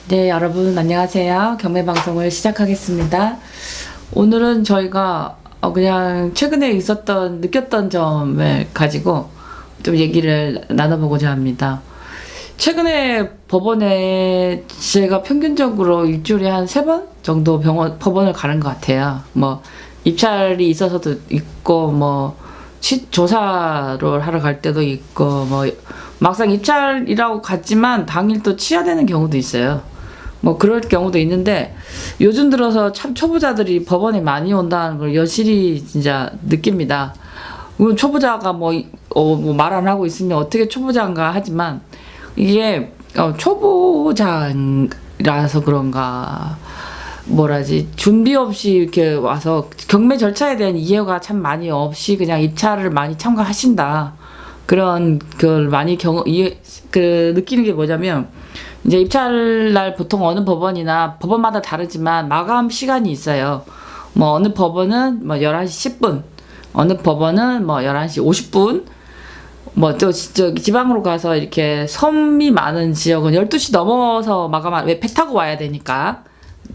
네, 여러분 안녕하세요. 경매방송을 시작하겠습니다. 오늘은 저희가 그냥 최근에 느꼈던 점을 가지고 좀 얘기를 나눠보고자 합니다. 최근에 법원에 제가 평균적으로 일주일에 한 3번 정도 법원을 가는 것 같아요. 뭐 입찰이 있어서도 있고 조사를 하러 갈 때도 있고 막상 입찰이라고 갔지만 당일 또 취하되는 경우도 있어요. 그럴 경우도 있는데 요즘 들어서 참 초보자들이 법원에 많이 온다는 걸 여실히 진짜 느낍니다. 물론 초보자가 말 안 하고 있으면 어떻게 초보자인가 하지만 이게 초보자라서 그런가 준비 없이 이렇게 와서 경매 절차에 대한 이해가 참 많이 없이 그냥 입찰을 많이 참가하신다. 그런 걸 많이 느끼는 게 뭐냐면 이제 입찰날 보통 어느 법원이나 법원마다 다르지만 마감 시간이 있어요. 어느 법원은 11시 10분, 어느 법원은 11시 50분, 또 지방으로 가서 이렇게 섬이 많은 지역은 12시 넘어서 왜 배 타고 와야 되니까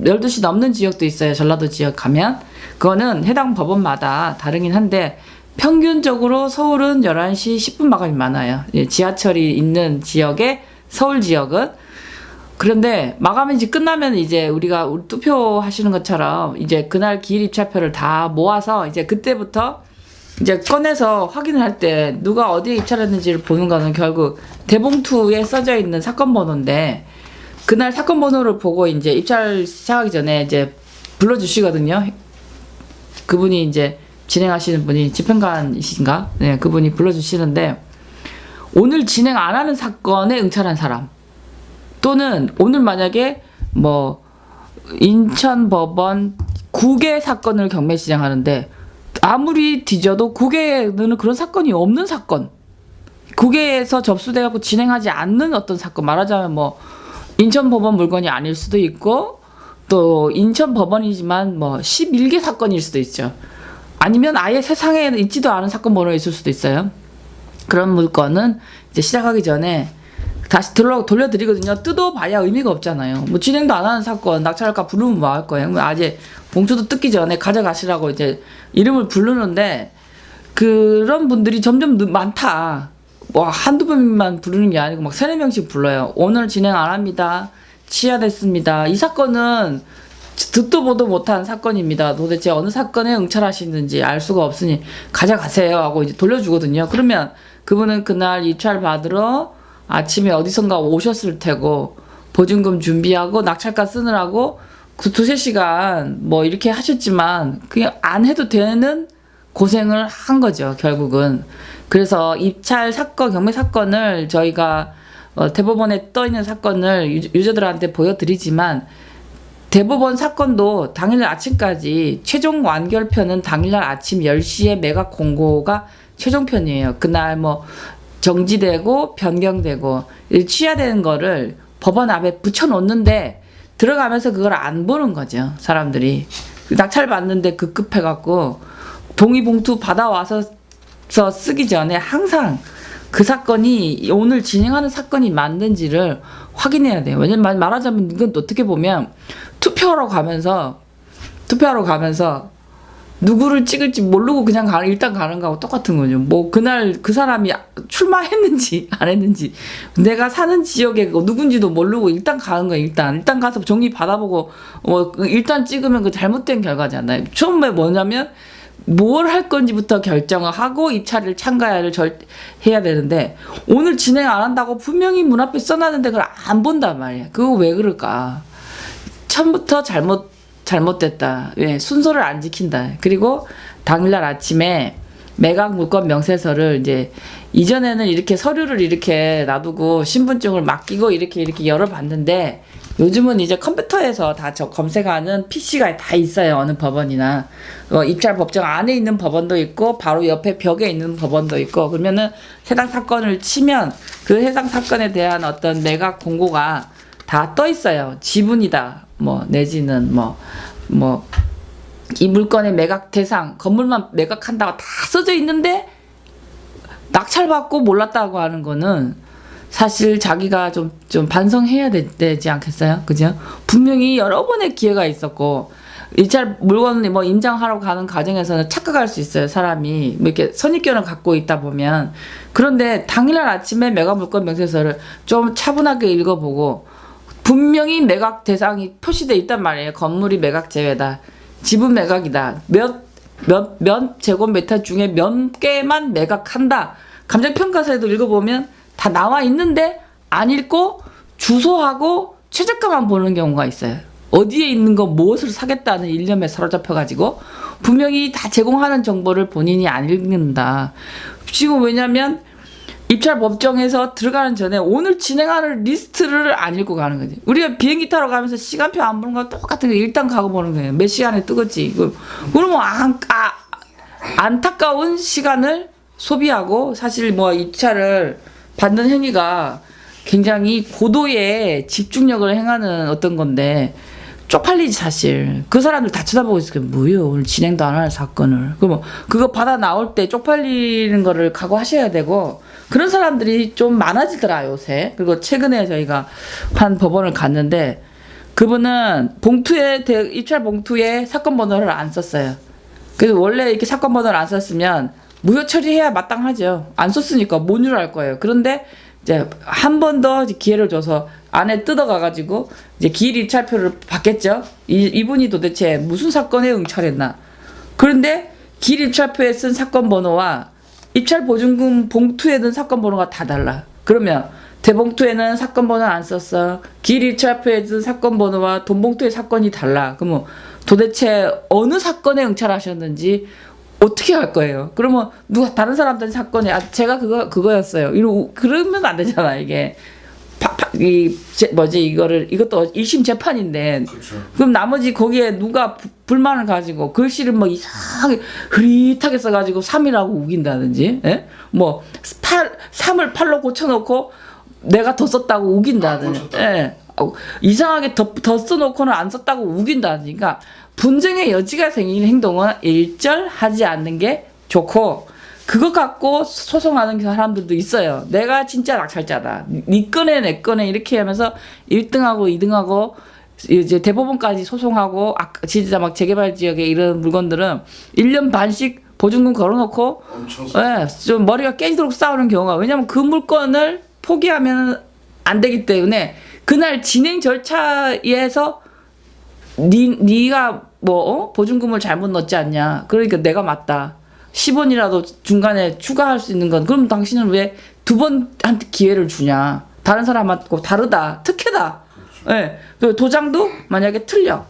12시 넘는 지역도 있어요. 전라도 지역 가면. 그거는 해당 법원마다 다르긴 한데 평균적으로 서울은 11시 10분 마감이 많아요. 지하철이 있는 지역에 서울 지역은. 그런데 마감이 이제 끝나면 이제 우리가 투표하시는 것처럼 이제 그날 기일 입찰표를 다 모아서 이제 그때부터 이제 꺼내서 확인을 할 때 누가 어디에 입찰했는지를 보는 거는 결국 대봉투에 써져 있는 사건 번호인데 그날 사건 번호를 보고 이제 입찰 시작하기 전에 이제 불러주시거든요. 그분이 이제 진행하시는 분이 집행관이신가? 네, 그분이 불러주시는데 오늘 진행 안 하는 사건에 응찰한 사람 또는 오늘 만약에 인천법원 9개 사건을 경매 시작하는데 아무리 뒤져도 9개는 그런 사건이 없는 사건 9개에서 접수돼갖고 진행하지 않는 어떤 사건 말하자면 인천법원 물건이 아닐 수도 있고 또 인천법원이지만 11개 사건일 수도 있죠. 아니면 아예 세상에 있지도 않은 사건 번호가 있을 수도 있어요. 그런 물건은 이제 시작하기 전에 다시 돌려드리거든요. 뜯어봐야 의미가 없잖아요. 진행도 안 하는 사건, 낙찰할까 부르면 뭐 할 거예요. 아직 봉투도 뜯기 전에 가져가시라고 이제 이름을 부르는데 그런 분들이 점점 많다. 한두 번만 부르는 게 아니고 3-4명씩 불러요. 오늘 진행 안 합니다. 취하됐습니다. 이 사건은 듣도 보도 못한 사건입니다. 도대체 어느 사건에 응찰하시는지 알 수가 없으니 가져가세요 하고 이제 돌려주거든요. 그러면 그분은 그날 입찰 받으러 아침에 어디선가 오셨을 테고 보증금 준비하고 낙찰가 쓰느라고 2-3시간 이렇게 하셨지만 그냥 안 해도 되는 고생을 한 거죠, 결국은. 그래서 입찰 사건, 경매 사건을 저희가 대법원에 떠 있는 사건을 유저들한테 보여드리지만 대법원 사건도 당일날 아침까지 최종 완결편은 당일날 아침 10시에 매각 공고가 최종편이에요. 그날 정지되고 변경되고 취하되는 거를 법원 앞에 붙여놓는데 들어가면서 그걸 안 보는 거죠. 사람들이. 낙찰 받는데 급급해갖고 동의봉투 받아와서 쓰기 전에 항상 그 사건이 오늘 진행하는 사건이 맞는지를 확인해야 돼요. 왜냐면 말하자면 이건 어떻게 보면 투표하러 가면서 누구를 찍을지 모르고 그냥 일단 가는 거하고 똑같은 거죠. 그날 그 사람이 출마했는지 안 했는지 내가 사는 지역에 누군지도 모르고 일단 가는 거예요. 일단 가서 종이 받아보고 일단 찍으면 그 잘못된 결과잖아요. 처음에 뭐냐면 뭘 할 건지부터 결정을 하고 입찰을 참가를 해야 되는데 오늘 진행 안 한다고 분명히 문 앞에 써놨는데 그걸 안 본단 말이야. 그거 왜 그럴까? 처음부터 잘못됐다. 순서를 안 지킨다. 그리고 당일날 아침에 매각 물건 명세서를 이제 이전에는 이렇게 서류를 이렇게 놔두고 신분증을 맡기고 이렇게 열어봤는데 요즘은 이제 컴퓨터에서 다 검색하는 PC가 다 있어요. 어느 법원이나 입찰 법정 안에 있는 법원도 있고 바로 옆에 벽에 있는 법원도 있고 그러면은 해당 사건을 치면 그 해당 사건에 대한 어떤 매각 공고가 다 떠 있어요. 지분이다. 내지는 이 물건의 매각 대상, 건물만 매각한다고 다 써져 있는데 낙찰받고 몰랐다고 하는 거는 사실 자기가 좀 반성해야 되지 않겠어요? 그죠? 분명히 여러 번의 기회가 있었고, 일차 물건 뭐 임장하러 가는 과정에서는 착각할 수 있어요. 사람이 뭐 이렇게 선입견을 갖고 있다 보면. 그런데 당일날 아침에 매각 물건 명세서를 좀 차분하게 읽어보고, 분명히 매각 대상이 표시돼 있단 말이에요. 건물이 매각 제외다, 지분 매각이다, 몇 제곱미터 중에 몇 개만 매각한다. 감정평가서에도 읽어보면 다 나와 있는데 안 읽고 주소하고 최저가만 보는 경우가 있어요. 어디에 있는 거 무엇을 사겠다는 일념에 사로잡혀가지고 분명히 다 제공하는 정보를 본인이 안 읽는다. 지금 왜냐면 입찰 법정에서 들어가는 전에 오늘 진행하는 리스트를 안 읽고 가는 거지. 우리가 비행기 타러 가면서 시간표 안 보는 거 똑같은 거 일단 가고 보는 거예요. 몇 시간에 뜨겠지. 그러면 안타까운 시간을 소비하고, 사실 뭐 입찰을 받는 행위가 굉장히 고도의 집중력을 행하는 어떤 건데 쪽팔리지 사실. 그 사람들 다 쳐다보고 있을 게 뭐예요. 오늘 진행도 안 하는 사건을. 그럼 그거 받아 나올 때 쪽팔리는 거를 각오하셔야 되고, 그런 사람들이 좀 많아지더라 요새. 그리고 최근에 저희가 한 법원을 갔는데 그분은 봉투에 입찰 봉투에 사건 번호를 안 썼어요. 그래서 원래 이렇게 사건 번호를 안 썼으면 무효 처리해야 마땅하죠. 안 썼으니까 뭔 줄 알 거예요. 그런데 이제 한 번 더 기회를 줘서 안에 뜯어가가지고 이제 기일 입찰표를 받겠죠. 이분이 도대체 무슨 사건에 응찰했나. 그런데 기일 입찰표에 쓴 사건 번호와 입찰 보증금 봉투에 든 사건 번호가 다 달라. 그러면 대봉투에는 사건 번호 안 썼어. 기일 입찰표에 든 사건 번호와 돈봉투의 사건이 달라. 그러면 도대체 어느 사건에 응찰하셨는지 어떻게 할 거예요? 그러면 누가 다른 사람들 사건이 제가 그거였어요. 그러면 안 되잖아 이게. 이것도 1심 재판인데. 그렇죠. 그럼 나머지 거기에 누가 불만을 가지고 글씨를 뭐 이상하게 흐릿하게 써가지고 3이라고 우긴다든지, 예? 뭐 3을 8로 고쳐놓고 내가 더 썼다고 우긴다든지, 예? 이상하게 더 써놓고는 안 썼다고 우긴다든지. 그러니까 분쟁의 여지가 생기는 행동은 일절하지 않는 게 좋고, 그거 갖고 소송하는 사람들도 있어요. 내가 진짜 낙찰자다. 네 건에 내 건에 이렇게 하면서 1등하고 2등하고 이제 대법원까지 소송하고, 진짜 막 재개발 지역에 이런 물건들은 1년 반씩 보증금 걸어놓고, 예, 좀 머리가 깨지도록 싸우는 경우가, 왜냐면 그 물건을 포기하면 안 되기 때문에 그날 진행 절차에서 네가 뭐 보증금을 잘못 넣지 않냐. 그러니까 내가 맞다. 10원이라도 중간에 추가할 수 있는 건, 그럼 당신은 왜 두 번한테 기회를 주냐. 다른 사람하고 다르다. 특혜다. 예. 네. 도장도 만약에 틀려.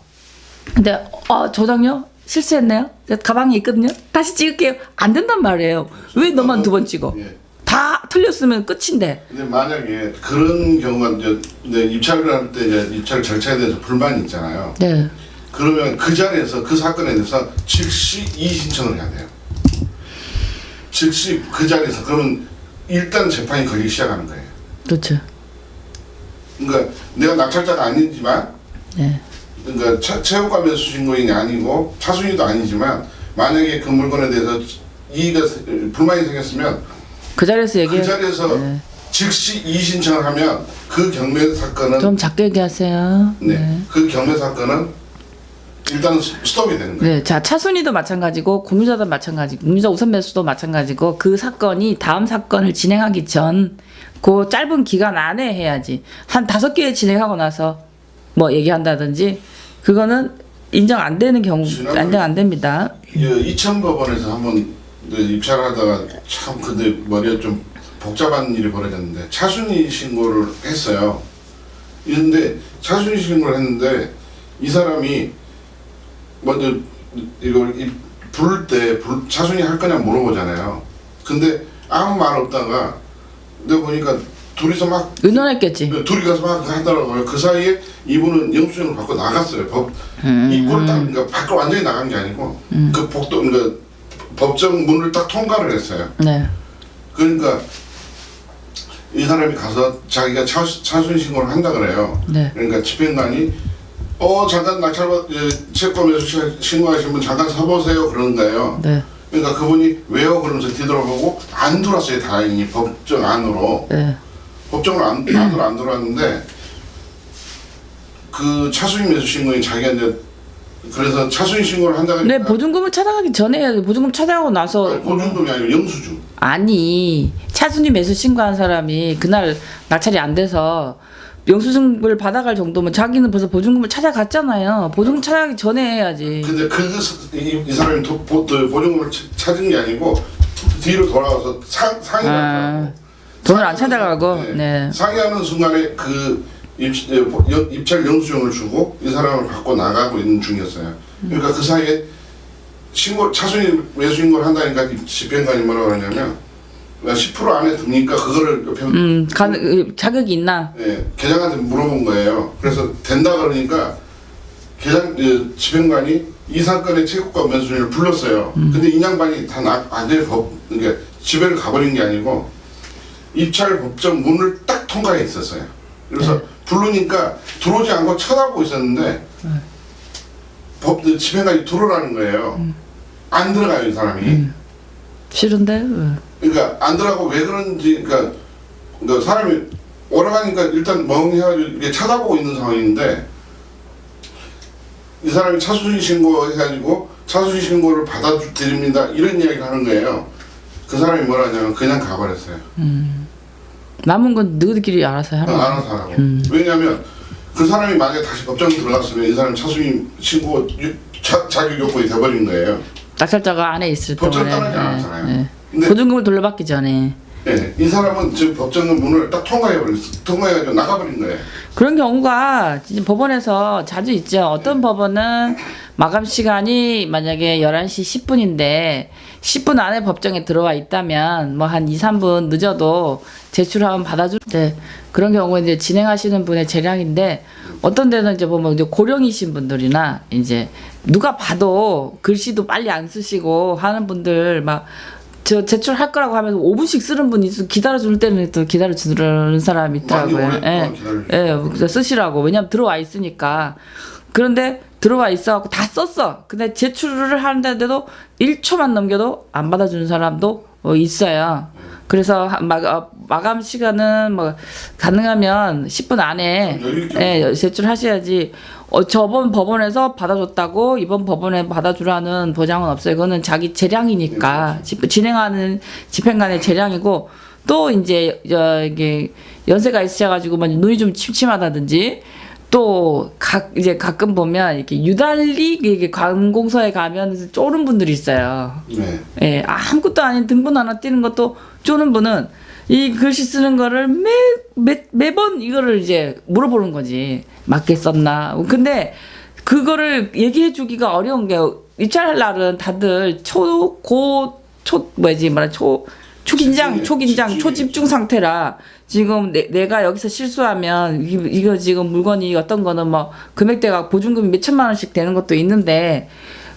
근데 도장요? 실수했네요. 가방에 있거든요. 다시 찍을게요. 안 된단 말이에요. 왜 너만 두 번 찍어? 예. 다 틀렸으면 끝인데. 근데 만약에 그런 경우가 이제 입찰을 할 때 이제 입찰 절차에 대해서 불만이 있잖아요. 네. 그러면 그 자리에서 그 사건에 대해서 즉시 이의 신청을 해야 돼요. 즉시 그 자리에서. 그러면 일단 재판이 걸리기 시작하는 거예요. 그렇죠. 그러니까 내가 낙찰자가 아니지만, 네. 그러니까 채무가 매수 신고인이 아니고 차순위도 아니지만, 만약에 그 물건에 대해서 불만이 생겼으면 그 자리에서 그 자리에서 네. 즉시 이의 신청을 하면 그 경매 사건은 좀 작게 얘기하세요. 네. 네. 그 경매 사건은 일단 스톱이 되는 거예요. 네, 자, 차순위도 마찬가지고 공유자도 마찬가지고 공유자 우선 매수도 마찬가지고, 그 사건이 다음 사건을 진행하기 전 그 짧은 기간 안에 해야지. 한 5개 진행하고 나서 뭐 얘기한다든지, 그거는 인정 안 되는 경우, 인정 안 됩니다. 이천법원에서 한번 입찰하다가 참 근데 머리가 좀 복잡한 일이 벌어졌는데, 차순위 신고를 했어요. 그런데 차순위 신고를 했는데 이 사람이 먼저 이걸 부를 때 차순위 할 거냐 물어보잖아요. 근데 아무 말 없다가 내가 보니까 둘이서 막 의논했겠지. 둘이 가서 막 하더라고요. 그 사이에 이분은 영수증을 받고 나갔어요. 입구를 딱, 그러니까 밖으로 완전히 나간 게 아니고 그 복도, 그러니까 법정 문을 딱 통과를 했어요. 네. 그러니까 이 사람이 가서 자기가 차순위 신고를 한다 그래요. 네. 그러니까 집행관이 잠깐 낙찰 채권 매수 신고하신 분 잠깐 서보세요 그러는 거예요. 네. 그러니까 그분이 왜요 그러면서 뒤돌아보고 안 들어왔어요. 다행히 법정 안으로. 네. 안으로 안 들어왔는데 그 차순위 매수 신고인 자기가 이제 그래서 차순위 신고를 한다고 네, 보증금을 찾아가기 전에 해야지. 보증금 찾아가고 나서. 아니, 보증금이 아니고 영수증. 아니, 차순위 매수 신고한 사람이 그날 낙찰이 안 돼서 영수증을 받아갈 정도면 자기는 벌써 보증금을 찾아갔잖아요. 보증금 찾아가기 전에 해야지. 근데 이 사람이 보증금을 찾은 게 아니고 뒤로 돌아와서 상의를 하고 돈을 안 찾아가고. 네. 상의하는 순간에 그 입찰 영수증을 주고 이 사람을 받고 나가고 있는 중이었어요. 그러니까 그 사이에 차순위 매수 신고를 한다니까 집행관이 뭐라고 그러냐면 10% 안에 드니까 그거를 옆에 자격이 있나? 예, 계장한테 물어본 거예요. 그래서 된다 그러니까 집행관이 이 사건의 최고가 매수인을 불렀어요. 근데 이 양반이 다 완전히 그러니까 집에를 가버린 게 아니고 입찰 법정 문을 딱 통과해 있었어요. 그래서 부르니까 들어오지 않고 쳐다보고 있었는데 집행관이 들어오라는 거예요. 안 들어가요, 이 사람이. 싫은데? 그러니까 안 들어가고 왜 그런지 그러니까 사람이 오라가니까 일단 멍 해가지고 이렇게 쳐다보고 있는 상황인데 이 사람이 차순위 신고해가지고 차순위 신고를 받아드립니다 이런 이야기를 하는 거예요. 그 사람이 뭐라 하냐면 그냥 가버렸어요. 남은 건 너희들끼리 알아서 하라. 알아서 하라고. 왜냐하면 그 사람이 만약에 다시 법정에 들어갔으면 이 사람이 차순위 신고 자격 요건이 돼버린 거예요. 낙찰자가 안에 있을 법정 동안에. 떠나지 않았잖아요. 근데 보증금을 돌려받기 전에. 네, 이 사람은 지금 법정 문을 딱 통과해가지고 나가버린 거예요. 그런 경우가 진짜 법원에서 자주 있죠. 어떤 법원은 마감 시간이 만약에 11시 10분인데 10분 안에 법정에 들어와 있다면 뭐 한 2, 3분 늦어도 제출하면 받아줄 때 그런 경우에 이제 진행하시는 분의 재량인데 어떤 데는 이제 보면 이제 고령이신 분들이나 이제 누가 봐도 글씨도 빨리 안 쓰시고 하는 분들 막 저 제출할 거라고 하면서 5분씩 쓰는 분이 있어. 기다려줄 때는 또 기다려주는 사람이 있더라고요. 그래서 쓰시라고. 왜냐면 들어와 있으니까. 그런데 들어와 있어갖고 다 썼어. 근데 제출을 하는데도 1초만 넘겨도 안 받아주는 사람도 있어요. 그래서 마감 시간은 뭐 가능하면 10분 안에 제출하셔야지. 저번 법원에서 받아줬다고 이번 법원에 받아주라는 보장은 없어요. 그거는 자기 재량이니까 진행하는 집행관의 재량이고 또 이제 이게 연세가 있으셔가지고 눈이 좀 침침하다든지 또 이제 가끔 보면 이렇게 유달리 이게 관공서에 가면 쪼는 분들이 있어요. 네. 예, 아무것도 아닌 등본 하나 띄는 것도 쪼는 분은 이 글씨 쓰는 거를 매번 이거를 이제 물어보는 거지. 맞게 썼나. 근데 그거를 얘기해 주기가 어려운 게 입찰할 날은 다들 초긴장, 초집중 상태라 지금 내가 여기서 실수하면 이거 지금 물건이 어떤 거는 뭐 금액대가 보증금이 몇 천만 원씩 되는 것도 있는데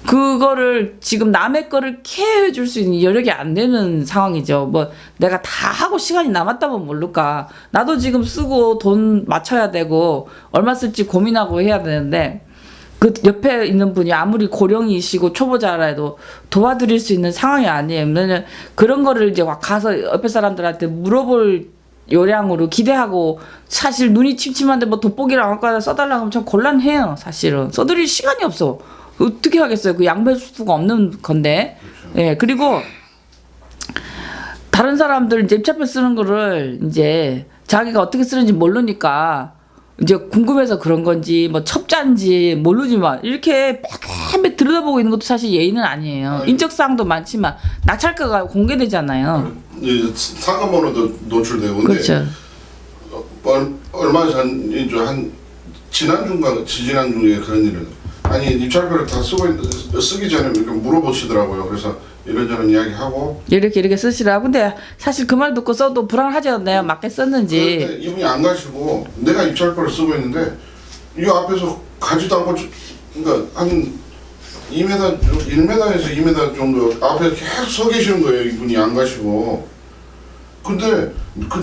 그거를 지금 남의 거를 케어해 줄 수 있는 여력이 안 되는 상황이죠. 뭐 내가 다 하고 시간이 남았다면 모를까. 나도 지금 쓰고 돈 맞춰야 되고 얼마 쓸지 고민하고 해야 되는데 그 옆에 있는 분이 아무리 고령이시고 초보자라도 도와드릴 수 있는 상황이 아니에요. 왜냐면 그런 거를 이제 가서 옆에 사람들한테 물어볼 요량으로 기대하고 사실 눈이 침침한데 뭐 돋보기를 안 갖고 써달라고 하면 참 곤란해요. 사실은 써드릴 시간이 없어. 어떻게 하겠어요? 그 양보할 수가 없는 건데. 그렇죠. 예, 그리고 다른 사람들 이제 입찰표 쓰는 거를 이제 자기가 어떻게 쓰는지 모르니까 이제 궁금해서 그런 건지 뭐 첩자인지 모르지만 이렇게 매매 들여다보고 있는 것도 사실 예의는 아니에요. 인적사항도 많지만 낙찰가가 공개되잖아요. 상가번호도 노출되고. 그렇죠. 얼마 전이죠. 한 지난주인가 지지난주에 그런 일을 아니 입찰표를 다 쓰기 전에 이렇게 물어보시더라고요. 그래서 이런저런 이야기하고 이렇게 쓰시라고. 근데 사실 그 말 듣고 써도 불안하죠. 내가 맞게 썼는지. 그런데 이분이 안 가시고 내가 입찰표를 쓰고 있는데 이 앞에서 가지도 않고 그러니까 한 2m, 1m에서 2m 정도 앞에 계속 서 계시는 거예요. 이분이 안 가시고. 근데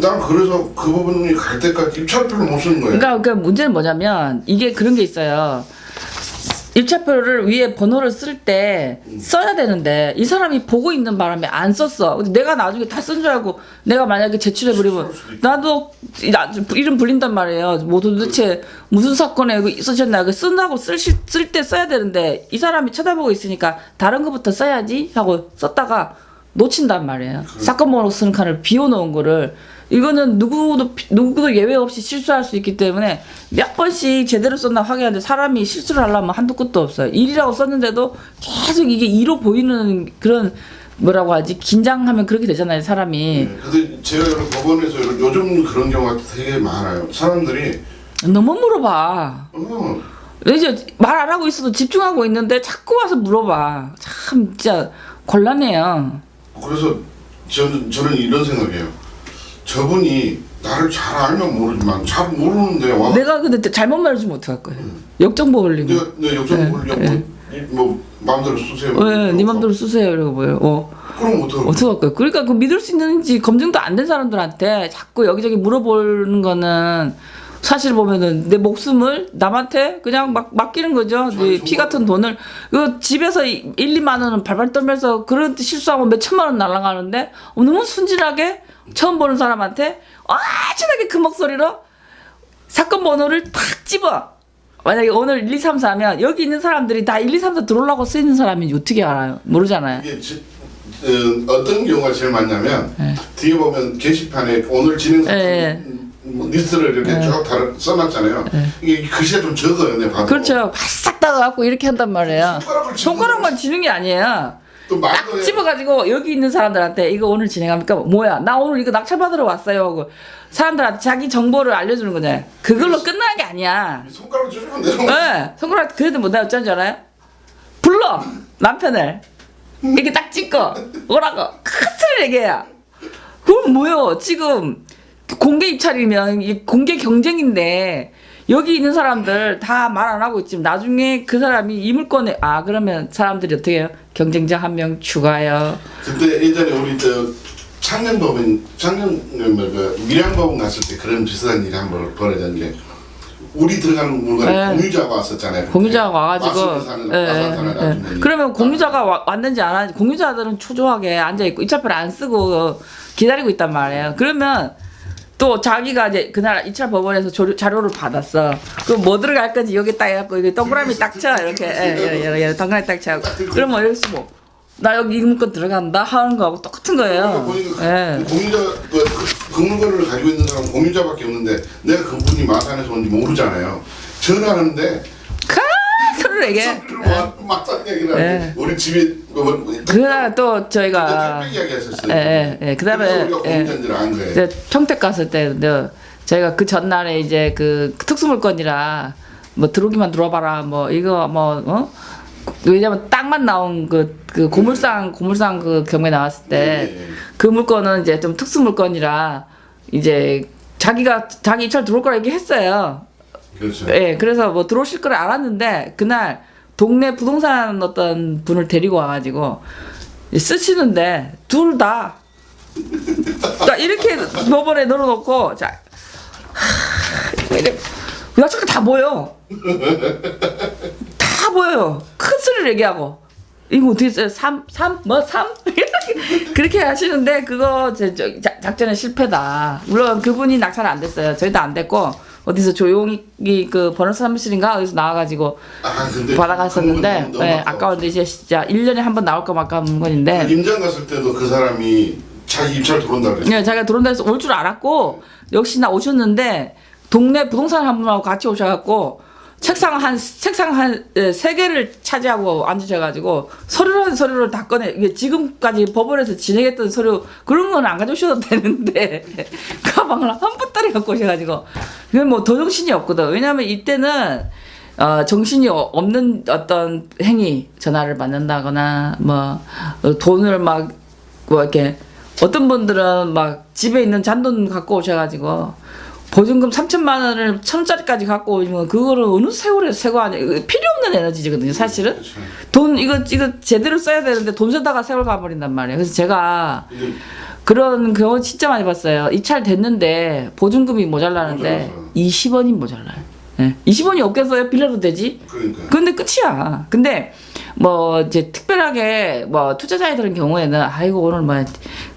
난 그래서 그 부분이 갈 때까지 입찰표를 못 쓰는 거예요. 그러니까 문제는 뭐냐면 이게 그런 게 있어요. 일차표를 위에 번호를 쓸 때 써야 되는데 이 사람이 보고 있는 바람에 안 썼어. 근데 내가 나중에 다 쓴 줄 알고 내가 만약에 제출해버리면 나도 이름 불린단 말이에요. 뭐 도대체 무슨 사건에 이거 쓰셨나. 쓴다고 쓸 때 써야 되는데 이 사람이 쳐다보고 있으니까 다른 거부터 써야지 하고 썼다가 놓친단 말이에요. 사건 번호 쓰는 칸을 비워놓은 거를. 이거는 누구도 예외 없이 실수할 수 있기 때문에 몇 번씩 제대로 썼나 확인하는데 사람이 실수를 하려면 한도 끝도 없어요. 1이라고 썼는데도 계속 이게 2로 보이는 그런 뭐라고 하지? 긴장하면 그렇게 되잖아요, 사람이. 네, 근데 제가 여러 법원에서 요즘 그런 경우가 되게 많아요. 사람들이 너무 물어봐. 이제 말 안 하고 있어도 집중하고 있는데 자꾸 와서 물어봐. 참 진짜 곤란해요. 그래서 저는 이런 생각이에요. 저분이 나를 잘 알면 모르지만 잘 모르는데 와. 내가 근데 잘못 말해주면 어떡할 거예요? 역정보 올리면. 내가 역정 보려고 뭐 마음대로 쓰세요. 네 맘대로 쓰세요. 이러고 뭐요. 그럼 어떡할 거예요? 그러니까 그 믿을 수 있는지 검증도 안 된 사람들한테 자꾸 여기저기 물어보는 거는 사실 보면은 내 목숨을 남한테 그냥 막 맡기는 거죠. 네 피 같은 돈을. 그 집에서 1, 2만 원은 발발 떨면서 그런 실수하면 몇 천만 원 날아가는데 너무 순진하게 처음 보는 사람한테 아찔하게 그 목소리로 사건 번호를 탁 집어. 만약에 오늘 1, 2, 3, 4면 여기 있는 사람들이 다 1, 2, 3, 4 들어오려고 쓰이는 사람인지 어떻게 알아요? 모르잖아요. 이게 어떤 경우가 제일 많냐면 뒤에 보면 게시판에 오늘 진행 리스트를 이렇게 쭉 써놨잖아요. 이게 글씨가 좀 적어요, 내 봐도. 그렇죠. 바싹 따가갖고 이렇게 한단 말이에요. 손가락만 쥐는 게 아니에요. 딱 집어가지고 여기 있는 사람들한테 이거 오늘 진행합니까? 뭐야? 나 오늘 이거 낙찰받으러 왔어요. 하고 사람들한테 자기 정보를 알려주는 거잖아요. 그걸로 끝나는 게 아니야. 손가락 쥐면 되는 네, 손가락 그래도 뭐 내가 어쩐 줄 알아요? 불러 남편을 이렇게 딱 찍고 오라고 큰소리 얘기해요. 그럼 뭐요? 지금 공개 입찰이면 이 공개 경쟁인데 여기 있는 사람들 다 말 안 하고 있지만 나중에 그 사람이 이 물건에 그러면 사람들이 어떻게 해요? 경쟁자 한 명 추가요. 근데 예전에 우리 창녕법원 밀양법원 갔을 때 그런 비슷한 일이 한번 벌어진 게 우리 들어가는 물건에 공유자가 왔었잖아요. 공유자가 와가지고 그러면 공유자가 왔는지 안 왔는지 공유자들은 초조하게 앉아있고 이차표를 안 쓰고 기다리고 있단 말이에요. 그러면 또 자기가 이제 그날 이차 법원에서 자료를 받았어. 그럼 뭐 들어갈 건지 여기 딱 해갖고 이게 동그라미 딱 쳐 이렇게 동그라미 딱 쳐. 그러면 여기 쓰고 나 여기 이 물건 들어간다 하는 거하고 똑같은 거예요. 공유자 그 물건을 가지고 있는 사람은 공유자밖에 없는데 내가 그분이 마산에서 온지 모르잖아요. 전화하는데 서로 얘기해. 마산 얘기를 우리 집에 그다음에 또 저희가 택배 이야기 했었어요. 그다음에 우리가 공유자인지를 안 거예요. 평택 갔을 때 저희가 그 전날에 이제 그 특수물건이라 뭐 들어오기만 들어봐라 뭐 이거 왜냐면 땅만 나온 그 고물상 그 경매 나왔을 때 그 물건은 이제 좀 특수물건이라 이제 자기 입찰 들어올 거라 얘기했어요. 그렇죠. 그래서 뭐 들어오실 걸 알았는데 그날 동네 부동산 어떤 분을 데리고 와가지고 쓰시는데 둘 다 이렇게 법원에 넣어놓고 여자가 다 보여. 다 보여요. 큰 소리를 얘기하고 이거 어떻게 써요? 3? 그렇게 하시는데 그거 작전은 실패다. 물론 그분이 낙찰은 안 됐어요. 저희도 안 됐고 어디서 조용히 그 번호 사무실인가 어디서 나와가지고 받아갔었는데 아까운데 이제 진짜 1년에 한 번 나올까 말까 물건인데 임장 갔을 때도 그 사람이 자기 입찰 들어온다 그랬어요. 자기가 들어온다 해서 올 줄 알았고 역시나 오셨는데 동네 부동산 한 분하고 같이 오셔갖고 책상 한 3개를 차지하고 앉으셔가지고 서류를 다 꺼내. 이게 지금까지 법원에서 진행했던 서류 그런 건 안 가져오셔도 되는데 가방을 한 부따리 갖고 오셔가지고 이건 뭐 더 정신이 없거든. 왜냐면 이때는 정신이 없는 어떤 행위, 전화를 받는다거나 뭐 돈을 뭐 이렇게 어떤 분들은 막 집에 있는 잔돈 갖고 오셔가지고 보증금 3천만 원을 1,000원짜리까지 갖고 오면 그거를 어느 세월에 세고 하냐. 필요 없는 에너지거든요, 사실은. 그렇죠. 돈 이거 제대로 써야 되는데 돈 쓰다가 세월 가버린단 말이에요. 그래서 제가 그런 경우 진짜 많이 봤어요. 입찰 됐는데 보증금이 모자라는데 20원이 모자라요. 예. 20원이 없겠어요? 빌려도 되지. 그러니까. 근데 끝이야. 근데 뭐 이제 특별하게 뭐 투자자들의 경우에는 아이고 오늘 뭐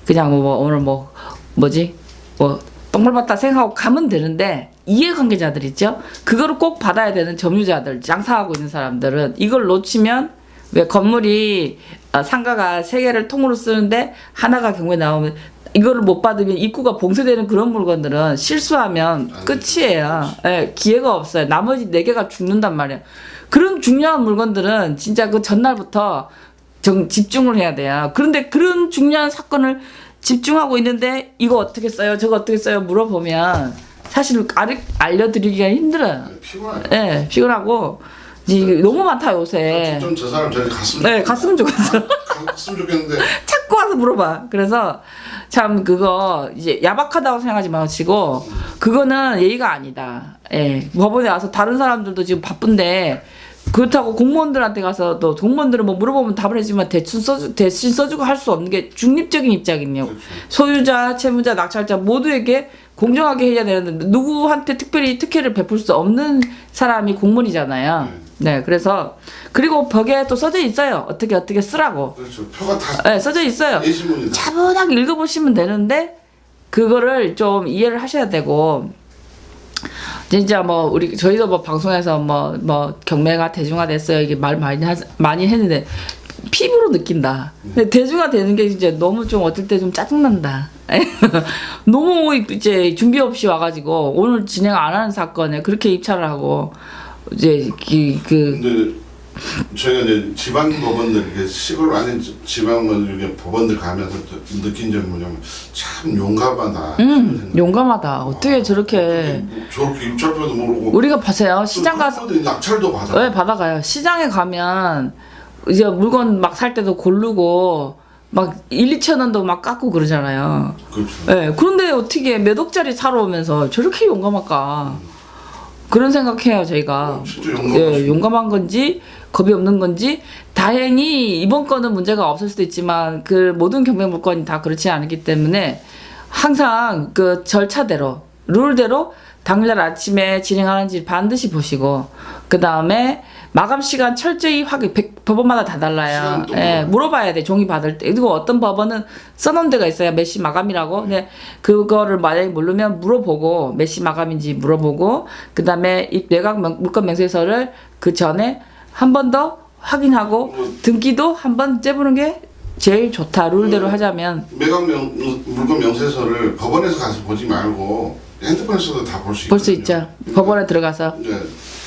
그냥 뭐 오늘 뭐 뭐지 뭐 똥물 봤다 생각하고 가면 되는데 이해관계자들 있죠. 그거를 꼭 받아야 되는 점유자들, 장사하고 있는 사람들은 이걸 놓치면 왜 건물이 상가가 3개를 통으로 쓰는데 하나가 경우에 나오면 이거를 못 받으면 입구가 봉쇄되는 그런 물건들은 실수하면 끝이에요. 예, 기회가 없어요. 나머지 4개가 죽는단 말이에요. 그런 중요한 물건들은 진짜 그 전날부터 집중을 해야 돼요. 그런데 그런 중요한 사건을 집중하고 있는데 이거 어떻게 써요? 저거 어떻게 써요? 물어보면 사실 알려드리기가 힘들어요. 피곤해요. 예, 피곤하고 이게 너무 많다 요새. 좀 저 사람 저리 갔으면 네, 갔으면 좋겠어. 갔으면 좋겠는데 자꾸 와서 물어봐. 그래서 참 그거 이제 야박하다고 생각하지 마시고 그거는 예의가 아니다. 예, 법원에 와서 다른 사람들도 지금 바쁜데 그렇다고 공무원들한테 가서 또 공무원들은 뭐 물어보면 답을 해주면 대신 써주고 할 수 없는 게 중립적인 입장이네요. 그렇죠. 소유자, 채무자, 낙찰자 모두에게 공정하게 해야 되는데 누구한테 특별히 특혜를 베풀 수 없는 사람이 공무원이잖아요. 네, 그래서 그리고 벽에 또 써져 있어요. 어떻게 쓰라고. 그렇죠. 표가 다 네, 써져 있어요. 예시문이다. 차분하게 읽어보시면 되는데 그거를 좀 이해를 하셔야 되고 진짜 뭐 저희도 뭐 방송에서 뭐 경매가 대중화됐어요 이게 말 많이 했는데 피부로 느낀다. 근데 대중화되는 게 이제 너무 좀 어떨 때 좀 짜증난다. 너무 이제 준비 없이 와가지고 오늘 진행 안 하는 사건에 그렇게 입찰을 하고 이제 근데 저희가 이제 지방 법원들 이렇게 시골 아닌 지방 이렇게 법원들 가면서 느낀 점이 뭐냐면 참 용감하다. 용감하다. 어떻게 저렇게 저렇게 입찰표도 모르고 우리가 봤어요. 시장 가서 낙찰도 받아. 네, 받아가요. 시장에 가면 이제 물건 막 살 때도 고르고 막 1, 2천 원도 막 깎고 그러잖아요. 그렇죠. 네, 그런데 어떻게 몇 억짜리 사러 오면서 저렇게 용감할까? 그런 생각해요 저희가. 진짜 용감하시. 예, 용감한 건지 겁이 없는 건지 다행히 이번 건은 문제가 없을 수도 있지만 그 모든 경매 물건이 다 그렇지 않기 때문에 항상 그 절차대로 룰대로 당일날 아침에 진행하는지 반드시 보시고 그 다음에 마감 시간 철저히 법원마다 다 달라요. 예, 물어봐야 돼 종이 받을 때. 그리고 어떤 법원은 써놓은 데가 있어요. 몇 시 마감이라고. 근데 그거를 만약에 모르면 물어보고 몇 시 마감인지 물어보고 그 다음에 이 매각 물건 명세서를 그 전에 한 번 더 확인하고 등기도 한 번 째보는 게 제일 좋다. 룰대로 하자면. 매각 물건 명세서를 법원에서 가서 보지 말고 핸드폰에서도 다 볼 수 있어요. 볼 수 있죠. 법원에 들어가서. 이제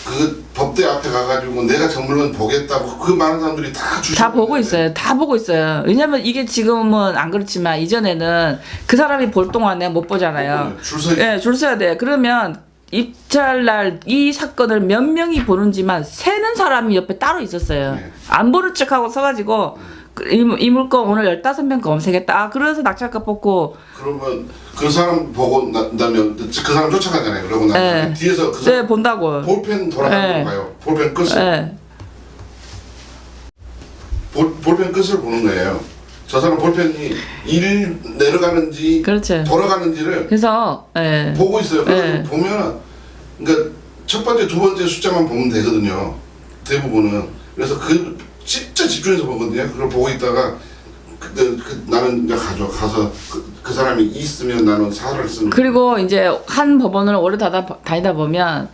그 법대 앞에 가가지고 내가 저 물건 보겠다고 그 많은 사람들이 다 보고 있어요. 다 보고 있어요. 왜냐면 이게 지금은 안 그렇지만 이전에는 그 사람이 볼 동안에 못 보잖아요. 줄 서야 예, 줄 서야 돼. 그러면 입찰날 이 사건을 몇 명이 보는지만 세는 사람이 옆에 따로 있었어요. 네. 안 보는 척하고 서가지고 이 물건 오늘 15명 검색했다. 아, 그래서 낙찰가 뽑고. 그러면 그 사람 보고 나면 그 사람 쫓아가잖아요. 그러고 나면 네. 뒤에서 그 사람 본다고. 볼펜 돌아가는 네. 거예요. 볼펜 끝을 예. 볼펜 끝을 보는 거예요. 저 사람 볼펜이 일 내려가는지 그렇죠. 돌아가는지를 그래서 예. 보고 있어요. 그래서 네. 보면 그러니까 첫 번째, 두 번째 숫자만 보면 되거든요. 대부분은. 그래서 그 진짜 집중해서 보거든요. 그걸 보고 있다가 나는 이제 가서 그 사람이 있으면 나는 사를 쓰는. 그리고 이제 한 법원을 오래 다니다 보면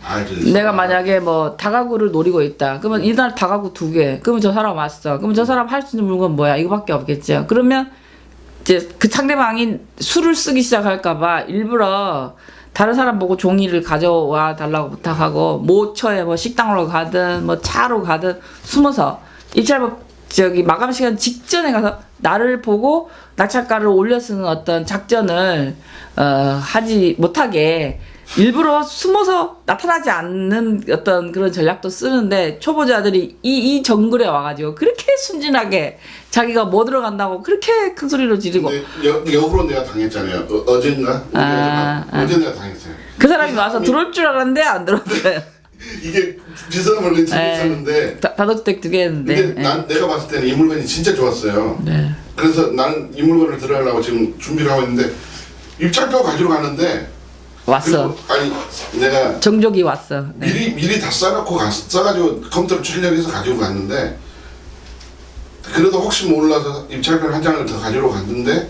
내가 만약에 뭐 다가구를 노리고 있다. 그러면 이날 다가구 2개. 그러면 저 사람 왔어. 그러면 저 사람 할 수 있는 물건 뭐야? 이거밖에 없겠죠. 그러면 이제 그 상대방이 수를 쓰기 시작할까봐 일부러 다른 사람 보고 종이를 가져와 달라고 부탁하고 모처에 뭐 식당으로 가든 뭐 차로 가든 숨어서 입찰법 마감 시간 직전에 가서 나를 보고 낙찰가를 올려 쓰는 어떤 작전을 하지 못하게 일부러 숨어서 나타나지 않는 어떤 그런 전략도 쓰는데 초보자들이 이 정글에 와가지고 그렇게 순진하게 자기가 뭐 들어간다고 그렇게 큰 소리로 지르고. 근데 역으로 내가 당했잖아요. 어젠가? 어제 내가 당했어요. 그 사람이 와서 들어올 줄 알았는데 안 들어왔어요. 이게 비싼 물건이 있었는데 다도주택 2개 했는데. 근데 내가 봤을 때는 이 물건이 진짜 좋았어요. 네. 그래서 나는 이 물건을 들어가려고 지금 준비를 하고 있는데 입찰표 가지러 가는데 왔어. 그리고, 아니 내가 정족이 왔어. 미리 다 싸놓고 싸가지고 컴퓨터로 출력해서 가지고 갔는데 그래도 혹시 몰라서 입찰표 한 장을 더 가지러 갔는데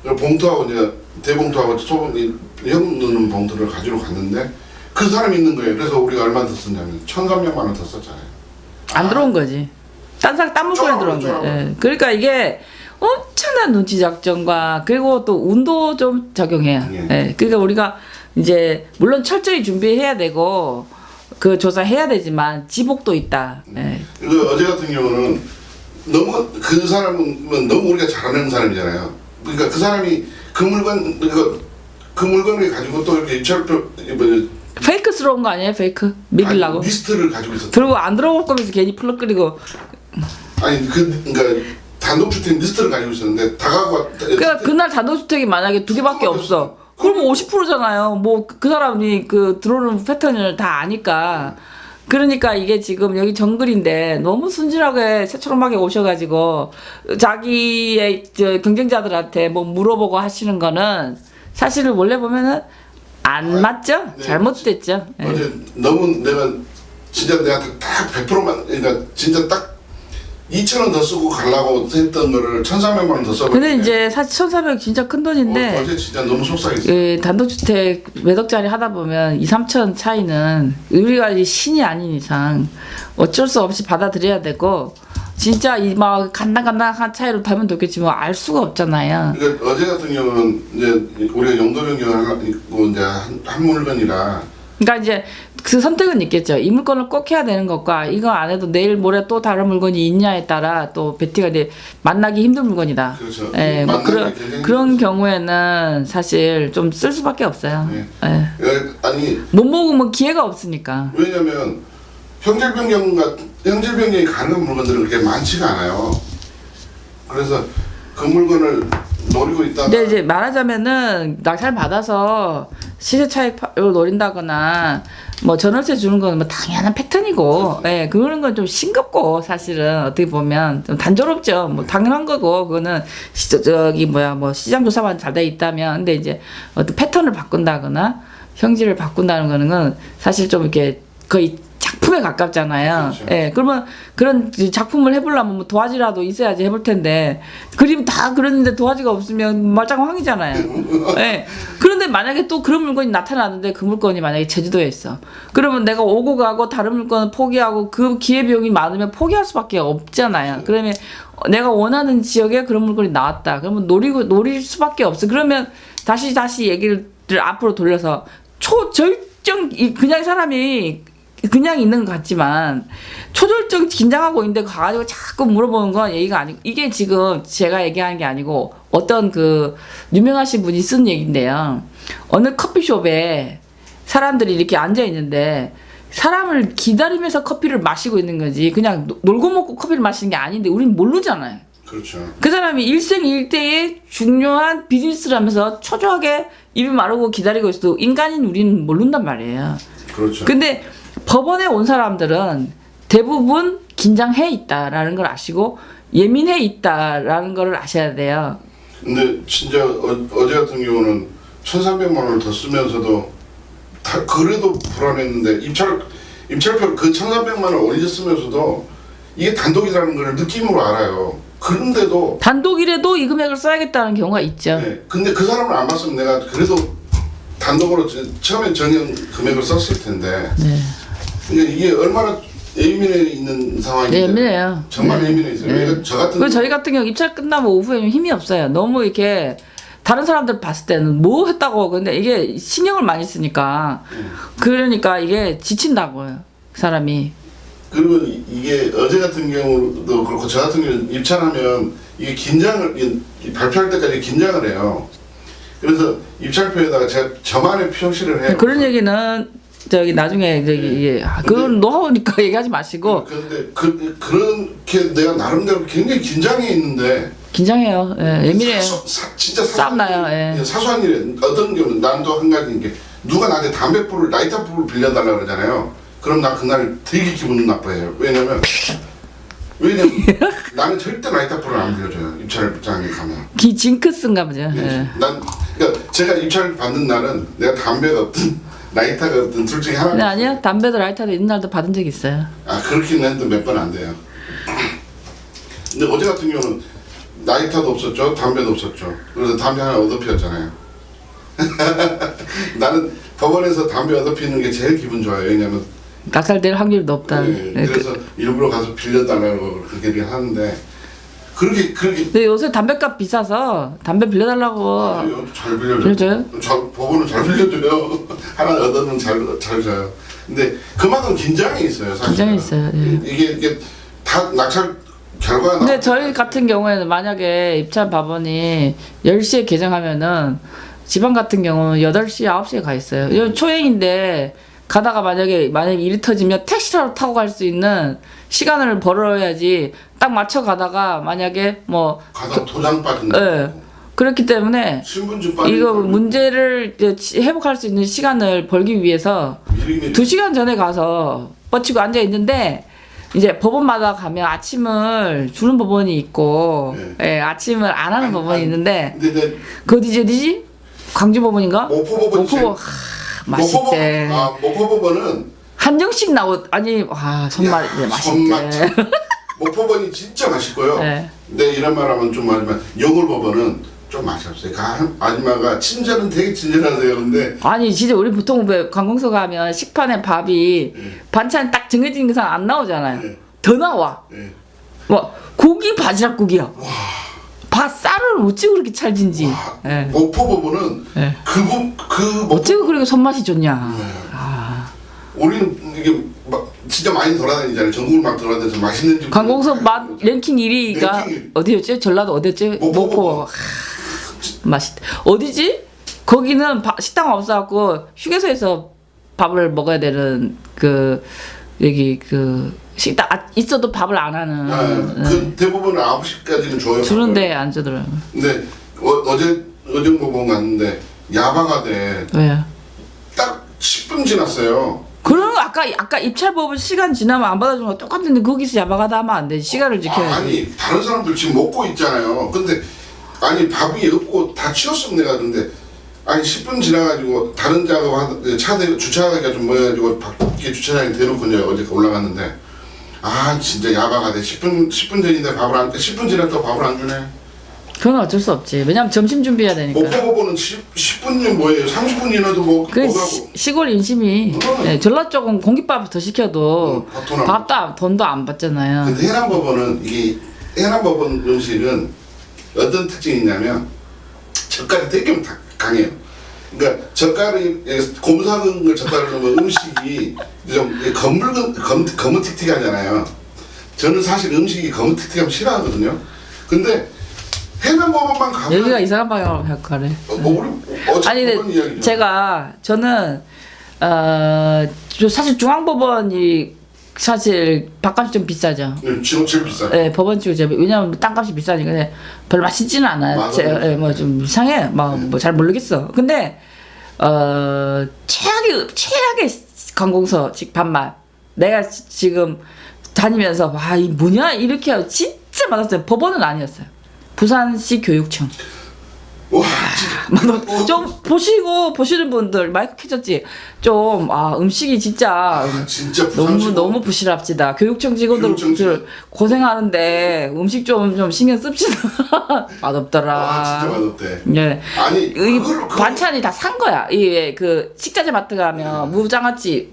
봉투하고 이제 대봉투하고 소금 형 넣는 봉투를 가지러 갔는데 그 사람이 있는 거예요. 그래서 우리가 얼마 더 썼냐면 1,300만 원 더 썼잖아요. 안 들어온 거지. 딴 물건에 들어온 거야. 예. 그러니까 이게 엄청난 눈치 작전과 그리고 또 운도 좀 적용해요. 예. 예. 그러니까 우리가 이제 물론 철저히 준비해야 되고 그 조사해야 되지만 지복도 있다. 예. 그 어제 같은 경우는 너무 그 사람은 너무 우리가 잘 아는 사람이잖아요. 그러니까 그 사람이 그 물건을 가지고 또 이렇게 입찰표 페이크스러운 거 아니에요? 페이크 믿으려고. 리스트를 가지고 있었다. 그리고 안 들어올 거면서 괜히 풀럭거리고. 아니 그러니까 단독주택 리스트를 가지고 있었는데 다 갖고 그러니까 그날 단독주택이 만약에 2개밖에 없어. 그러면 50%잖아요. 뭐 그 사람이 그 들어오는 패턴을 다 아니까. 그러니까 이게 지금 여기 정글인데 너무 순진하게 새초롬하게 오셔가지고 자기의 경쟁자들한테 뭐 물어보고 하시는 거는 사실은 원래 보면은 안 맞죠? 네. 잘못됐죠. 예. 어제 너무 내가 진짜 내가 딱 100%만 그러니까 진짜 딱 2,000원 더 쓰고 가려고 했던 거를 1,300만 원 더 써버렸네. 근데 이제 사실 1,400 진짜 큰 돈인데 어제 진짜 너무 속상했어. 단독주택 몇 억짜리 하다 보면 2, 3천 차이는 우리가 이 신이 아닌 이상 어쩔 수 없이 받아들여야 되고 진짜 이 막 간당간당한 차이로 되면 좋겠지 뭐 알 수가 없잖아요. 그러니까 어제 같은 경우는 이제 우리가 용도 변경하고 이제 한 물건이라 그러니까 이제 그 선택은 있겠죠. 이 물건을 꼭 해야 되는 것과 이거 안 해도 내일 모레 또 다른 물건이 있냐에 따라 또 베티가 이제 만나기 힘든 물건이다. 그렇죠. 예, 뭐 만나기 굉장히 그런 경우에는 사실 좀 쓸 수밖에 없어요. 네. 예. 아니 못 먹으면 기회가 없으니까. 왜냐면 형질 변경이 가능한 물건들은 그렇게 많지가 않아요. 그래서 그 물건을 노리고 있다가 근데 이제 말하자면은 낙찰 받아서 시세 차익을 노린다거나 뭐 전월세 주는 건 뭐 당연한 패턴이고, 예, 그런 건 좀 싱겁고 사실은 어떻게 보면 좀 단조롭죠. 뭐 당연한 거고 그거는 저기 뭐야 뭐 시장 조사만 잘 돼 있다면. 근데 이제 어떤 패턴을 바꾼다거나 형질을 바꾼다는 거는 사실 좀 이렇게 거의 작품에 가깝잖아요. 그렇죠. 예, 그러면 그런 작품을 해보려면 뭐 도화지라도 있어야지 해볼 텐데 그림 다 그렸는데 도화지가 없으면 말짱황이잖아요. 예. 그런데 만약에 또 그런 물건이 나타나는데 그 물건이 만약에 제주도에 있어. 그러면 내가 오고 가고 다른 물건을 포기하고 그 기회비용이 많으면 포기할 수밖에 없잖아요. 그러면 내가 원하는 지역에 그런 물건이 나왔다. 그러면 노릴 수밖에 없어. 그러면 다시 얘기를 앞으로 돌려서 그냥 사람이 그냥 있는 것 같지만 초절정 긴장하고 있는데 그거 가지고 자꾸 물어보는 건 얘기가 아니고 이게 지금 제가 얘기하는 게 아니고 어떤 그 유명하신 분이 쓴 얘기인데요. 어느 커피숍에 사람들이 이렇게 앉아 있는데 사람을 기다리면서 커피를 마시고 있는 거지 그냥 놀고 먹고 커피를 마시는 게 아닌데 우린 모르잖아요. 그렇죠. 그 사람이 일생일대의 중요한 비즈니스를 하면서 초조하게 입이 마르고 기다리고 있어도 인간인 우리는 모른단 말이에요. 그렇죠. 근데 법원에 온 사람들은 대부분 긴장해 있다라는 걸 아시고 예민해 있다라는 걸 아셔야 돼요. 근데 진짜 어제 같은 경우는 1,300만 원을 더 쓰면서도 다 그래도 불안했는데 입찰표 그 1,300만 원을 올렸으면서도 이게 단독이라는 걸 느낌으로 알아요. 그런데도 단독이라도 이 금액을 써야겠다는 경우가 있죠. 네, 근데 그 사람을 안 봤으면 내가 그래도 단독으로 처음에 정한 금액을 썼을 텐데 네. 그러니까 이게 얼마나 예민해 있는 상황인데 예민해요. 정말 네. 예민해 있어요. 네. 그러니까 저 같은 그리고 저희 같은 경우 입찰 끝나면 오후에 좀 힘이 없어요. 너무 이렇게 다른 사람들 봤을 때는 뭐 했다고 근데 이게 신경을 많이 쓰니까 그러니까 이게 지친다고요. 사람이. 그리고 이게 어제 같은 경우도 그렇고 저 같은 경우는 입찰하면 이게 발표할 때까지 긴장을 해요. 그래서 입찰표에다가 제가 저만의 표시를 해요. 그런 얘기는 저기 나중에 저기 그건 노하우니까 얘기하지 마시고. 그런데 그렇게 내가 나름대로 굉장히 긴장해 있는데 긴장해요. 예, 예민해요. 진짜 싸움 나요. 예. 사소한 일에 어떤 경우는 난 또 한 가지인 게 누가 나한테 담배불을 라이터불을 빌려달라 그러잖아요. 그럼 나 그날 되게 기분 나빠해요. 왜냐면 나는 절대 라이터불을 안 빌려줘요. 입찰장에 가면. 징크스인가 보죠. 예. 난 그러니까 제가 입찰 받는 날은 내가 담배가 없든 라이터가 없든 둘 중에 하나. 근데 아니요, 담배도 라이터도 있는 날도 받은 적 있어요. 아 그렇긴 해도 몇 번 안 돼요. 근데 어제 같은 경우는 라이터도 없었죠, 담배도 없었죠. 그래서 담배 하나 얻어 피웠잖아요. 나는 법원에서 담배 얻어 피우는 게 제일 기분 좋아요. 왜냐면 낙찰될 확률이 높다. 네, 그래서 일부러 가서 빌려달라고 그렇게 하는데 그렇게 근데 요새 담배값 비싸서 담배 빌려달라고. 잘 빌려줘요. 빌려줘요? 법원은 잘 빌려줘요. 하나 얻으면 잘 줘요. 근데 그만큼 긴장이 있어요. 사실. 긴장이 있어요. 예. 이게 다 낙찰 결과가 근데 저희 같은 경우에는 만약에 입찰 법원이 10시에 개정하면은 지방 같은 경우는 8시, 9시에 가 있어요. 이건 초행인데 가다가 만약에 일이 터지면 택시라도 타고 갈 수 있는 시간을 벌어야지 딱 맞춰 가다가 만약에 뭐 가다 도장 빠진다. 예. 그렇기 때문에 신분증 빠진 이거 문제를 이제 회복할 수 있는 시간을 벌기 위해서 미리미리 2시간 전에 가서 뻗치고 앉아 있는데 이제 법원마다 가면 아침을 주는 법원이 있고 예, 아침을 안 하는 법원이 있는데 근데 그 어디지? 광주 법원인가? 모포법원이 모포 맛있대. 모포법원은 한정식 나오 아니 손맛 맛있대. 모포법원이 진짜 맛있고요. 네. 근데 이런 말하면 좀 하지만 영월법원은 좀 맛이 없어요. 그 아줌마가 친절은 되게 친절하세요. 근데 아니 진짜 우리 보통 왜 관공서 가면 식판에 밥이 반찬 딱 정해진 이상 안 나오잖아요. 네. 더 나와. 네. 뭐 고기 바지락국이야. 쌀을 어찌 그렇게 찰진지. 예. 모포법원은 예. 그 어찌 그렇게 손맛이 좋냐. 우리는 이게 막 진짜 많이 돌아다니잖아요. 전국을 막 돌아다니면서 맛있는 집. 관공서 맛 랭킹 1위가 랭킹 어디였지? 전라도 어디였지? 모포. 맛있대. 어디지? 거기는 식당 없어갖고 휴게소에서 밥을 먹어야 되는 그 여기 그 식당 있어도 밥을 안 하는. 그 대부분 9시까지는 줘요. 주는데 안 주더라고. 근데 어제 법원 갔는데 야방하대. 왜요? 딱 10분 지났어요. 그럼 아까 입찰법은 시간 지나면 안 받아주는 거 똑같은데 거기서 야박하다 하면 안 돼. 시간을 지켜야지. 아니 다른 사람들 지금 먹고 있잖아요. 근데 아니 밥이 없고 다 치웠으면 내가 근데 아니 10분 지나가지고 다른 작업 주차하기가 좀 뭐해가지고 밖에 주차장에 대놓고 이제 어제 올라갔는데 진짜 야박하대. 10분 전인데 밥을 안 10분 지났다고 밥을 안 주네. 그건 어쩔 수 없지. 왜냐면 점심 준비해야 되니까. 모포법원은 10분이면 뭐예요? 30분이라도 먹으라고. 시골 인심이 전라 쪽은 공깃밥 더 시켜도 밥도 돈도 안 받잖아요. 근데 해남법원은 이게 해남법원 음식은 어떤 특징이 있냐면 젓갈이 되게 강해요. 그러니까 젓갈이 곰삭은 걸 젓갈을 넣으면 음식이 좀 거무틱틱하잖아요. 저는 사실 음식이 거무틱틱하면 싫어하거든요. 근데 해남법원만 가면 여기가 이상한 방향으로 갈 거래. 아니 근데 저는 사실 중앙법원이 사실 밥값이 좀 비싸죠. 지금 제일 비싸요. 네, 법원 치고 왜냐면 땅값이 비싸니까 근데 별로 맛있지는 않아요. 뭐 좀 이상해. 뭐 잘 모르겠어. 근데 최악의 관공서 밥맛. 내가 지금 다니면서 이 뭐냐 이렇게 하고 진짜 많았어요. 법원은 아니었어요. 부산시 교육청. 와, 좀 보시는 분들 마이크 켜졌지. 좀 음식이 진짜 너무 부실합시다. 교육청 직원들 고생하는데 음식 좀 신경 씁시다. 맛없더라. 진짜 맛없대. 예. 아니 반찬이 다 산 거야. 그 식자재 마트 가면 무장아찌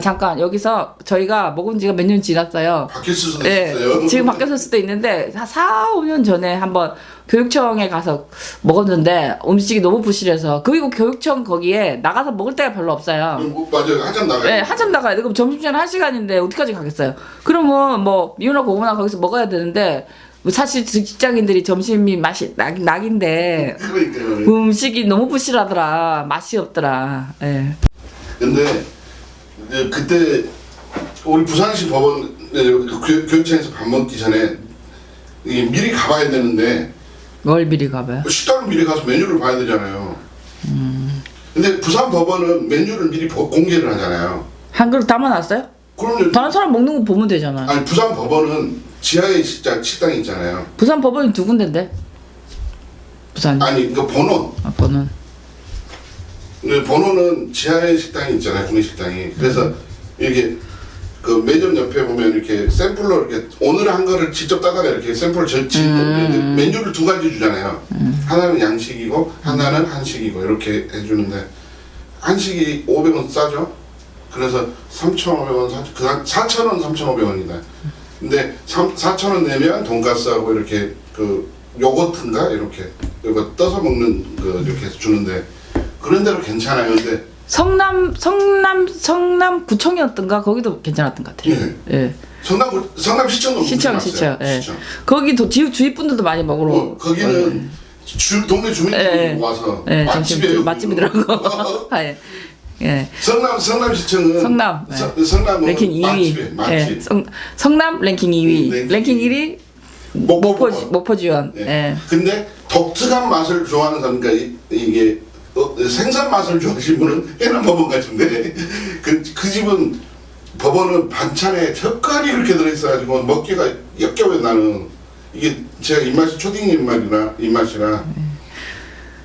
잠깐 여기서 저희가 먹은 지가 몇 년 지났어요. 바뀌었을 수도 있어요. 지금 바뀌었을 수도 있는데 4-5년 전에 한번 교육청에 가서 먹었는데 음식이 너무 부실해서 그리고 교육청 거기에 나가서 먹을 데가 별로 없어요. 맞아요. 한참 나가요. 네, 한참 나가야 돼. 그럼 점심시간 1시간인데 어디까지 가겠어요? 그러면 뭐 미우나 고구나 거기서 먹어야 되는데 사실 직장인들이 점심이 맛이 낙인데 그러니까요. 음식이 너무 부실하더라. 맛이 없더라. 예. 근데 그때 우리 부산시 법원 교육청에서 밥 먹기 전에 미리 가봐야 되는데 뭘 미리 가봐요? 식당을 미리 가서 메뉴를 봐야 되잖아요. 근데 부산 법원은 메뉴를 미리 공개를 하잖아요. 한 그릇 담아놨어요? 그럼요. 다른 사람 먹는 거 보면 되잖아. 아니 부산 법원은 지하에 식당이 있잖아요. 부산 법원이 두 군데인데? 부산. 아니 그 번원. 번원. 근데 번호는 지하에 식당이 있잖아요, 구내식당이. 그래서 이렇게 그 매점 옆에 보면 이렇게 샘플로 이렇게 오늘 한 거를 직접 따다가 이렇게 샘플을 메뉴를 두 가지 주잖아요. 하나는 양식이고 하나는 한식이고 이렇게 해주는데 한식이 500원 싸죠. 그래서 3,500원, 그다음 4,000원, 3,500원이다. 근데 4,000원 내면 돈가스하고 이렇게 그 요거트인가 이렇게 이거 떠서 먹는 그 이렇게 해서 주는데 그런 데로 괜찮아요. 근데 성남 구청이었던가 거기도 괜찮았던 것 같아요. 예. 예. 성남 시청도 시청. 예. 거기도 주위 분들도 많이 먹으러. 거기는 동네 주민들이 와서 맛집이더라고. 예. 예. 성남 시청은 성남은 랭킹 2위. 맛집. 예. 성남 랭킹 2위. 랭킹 1위 목포 지원. 예. 예. 근데 독특한 맛을 좋아하는 사람, 그러니까 이게 생선 맛을 좋아하시는 분은 해남 법원 같은데 그 집은 법원은 반찬에 젓갈이 이렇게 들어있어가지고 먹기가 역겨워요. 나는 이게 제가 입맛이 초딩 입맛이라.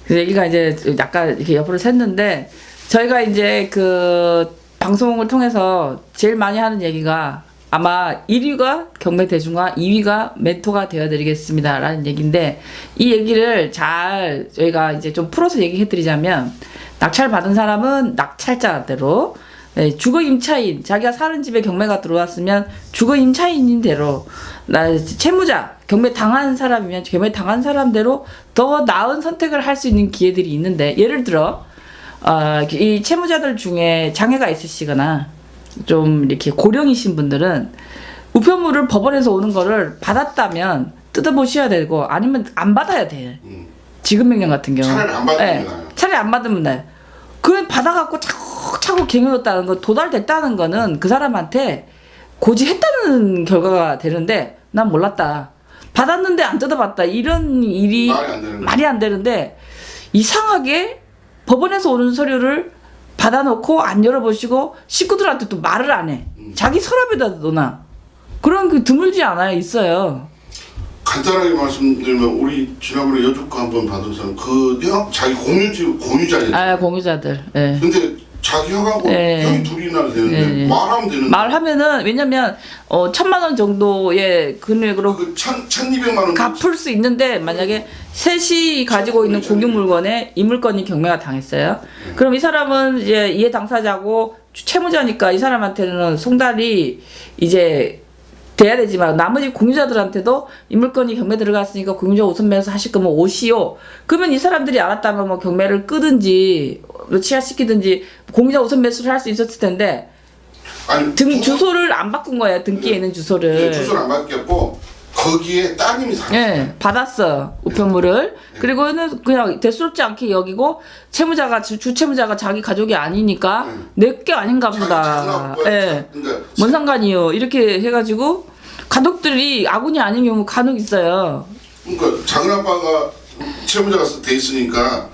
그래서 얘기가 이제 약간 이렇게 옆으로 샜는데 저희가 이제 그 방송을 통해서 제일 많이 하는 얘기가 아마 1위가 경매대중화, 2위가 멘토가 되어드리겠습니다 라는 얘기인데 이 얘기를 잘 저희가 이제 좀 풀어서 얘기해드리자면 낙찰 받은 사람은 낙찰자대로, 주거 임차인, 자기가 사는 집에 경매가 들어왔으면 주거 임차인인 대로, 채무자, 경매 당한 사람이면 경매 당한 사람대로 더 나은 선택을 할 수 있는 기회들이 있는데 예를 들어 이 채무자들 중에 장애가 있으시거나 좀 이렇게 고령이신 분들은 우편물을 법원에서 오는 거를 받았다면 뜯어보셔야 되고 아니면 안 받아야 돼. 지급 명령 같은 경우. 차라리 안 받으면 나요. 차라리 안 받으면 나요. 그 받아갖고 차곡차곡 갱해뒀다는 거, 도달됐다는 거는 그 사람한테 고지했다는 결과가 되는데 난 몰랐다. 받았는데 안 뜯어봤다. 이런 일이 말이 안 되는데 이상하게 법원에서 오는 서류를 받아놓고 안 열어보시고 식구들한테 또 말을 안 해. 자기 서랍에다 넣어놔. 그런 그 드물지 않아요. 있어요. 간단하게 말씀드리면 우리 지난번에 여주가 한번 받은 사람 자기 공유자예요. 공유자들. 예. 근데 자기 형하고 형이 둘이나 되는데 말하면 되는데 말하면은 왜냐면 1,000만 원 정도의 금액으로 1,200만 원 갚을 수 있는데 만약에 셋이 가지고 있는 공유 물건에 이 물건이 경매가 당했어요. 그럼 이 사람은 이제 이해 당사자고 채무자니까 이 사람한테는 송달이 이제 돼야 되지만 나머지 공유자들한테도 이 물건이 경매 들어갔으니까 공유자 우선 매수 하실 거면 오시오. 그러면 이 사람들이 알았다면 뭐 경매를 끄든지 취하시키든지 공유자 우선 매수를 할 수 있었을 텐데 주소를 안 바꾼 거야. 등기에 있는 주소를. 주소를 안 바뀌었고 거기에 따님이 살았어요. 네, 받았어 우편물을. 그리고는 그냥 대수롭지 않게 여기고 채무자가 주채무자가 자기 가족이 아니니까 내 게 아닌가 보다. 예. 뭔 상관이요. 이렇게 해가지고 가족들이 아군이 아닌 경우 간혹 있어요. 그러니까 작은 아빠가 채무자가 돼 있으니까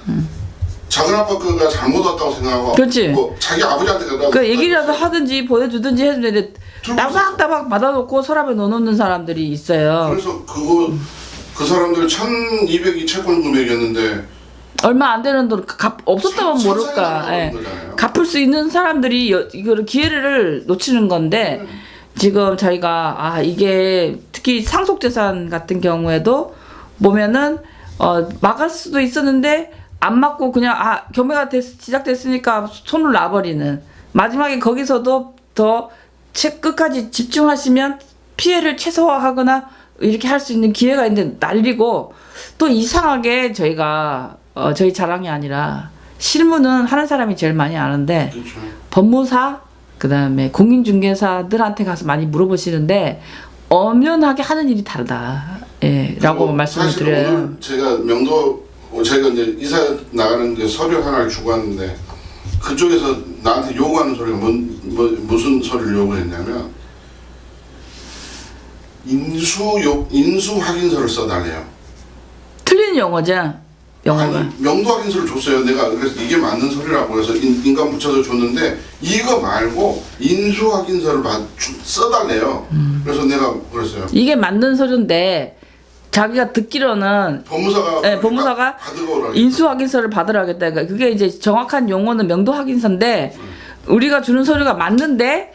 작은 아빠가 잘못 왔다고 생각하고 그렇지. 뭐 자기 아버지한테 그 얘기라도 하든지 보여주든지 해주는데 따박따박 받아놓고 서랍에 넣어놓는 사람들이 있어요. 그래서 그 사람들 1,200이 채권 금액이었는데 얼마 안 되는 돈 없었다면 모를까. 갚을 수 있는 사람들이 이거를 기회를 놓치는 건데 지금 저희가 이게 특히 상속재산 같은 경우에도 보면은 막을 수도 있었는데 안 막고 그냥 경매가 시작됐으니까 손을 놔버리는, 마지막에 거기서도 더 끝까지 집중하시면 피해를 최소화하거나 이렇게 할 수 있는 기회가 있는데 날리고, 또 이상하게 저희가 저희 자랑이 아니라 실무는 하는 사람이 제일 많이 아는데 그렇죠. 법무사 그다음에 공인중개사들한테 가서 많이 물어보시는데 엄연하게 하는 일이 다르다. 라고 말씀을 드려요. 오늘 제가 이제 이사 나가는 게 서류 하나를 주고 왔는데 그쪽에서 나한테 요구하는 소리가 무슨 소리를 요구했냐면 인수 확인서를 써달래요. 틀린 영어죠. 영어가. 아니, 명도 확인서를 줬어요. 내가 그래서 이게 맞는 소리라고 해서 인감 붙여서 줬는데 이거 말고 인수 확인서를 써달래요. 그래서 내가 그랬어요. 이게 맞는 서류인데 자기가 듣기로는 법무사가 네, 법무사가 받으러 인수 확인서를 받으러 하겠다. 그러니까 그게 이제 정확한 용어는 명도 확인서인데 우리가 주는 서류가 맞는데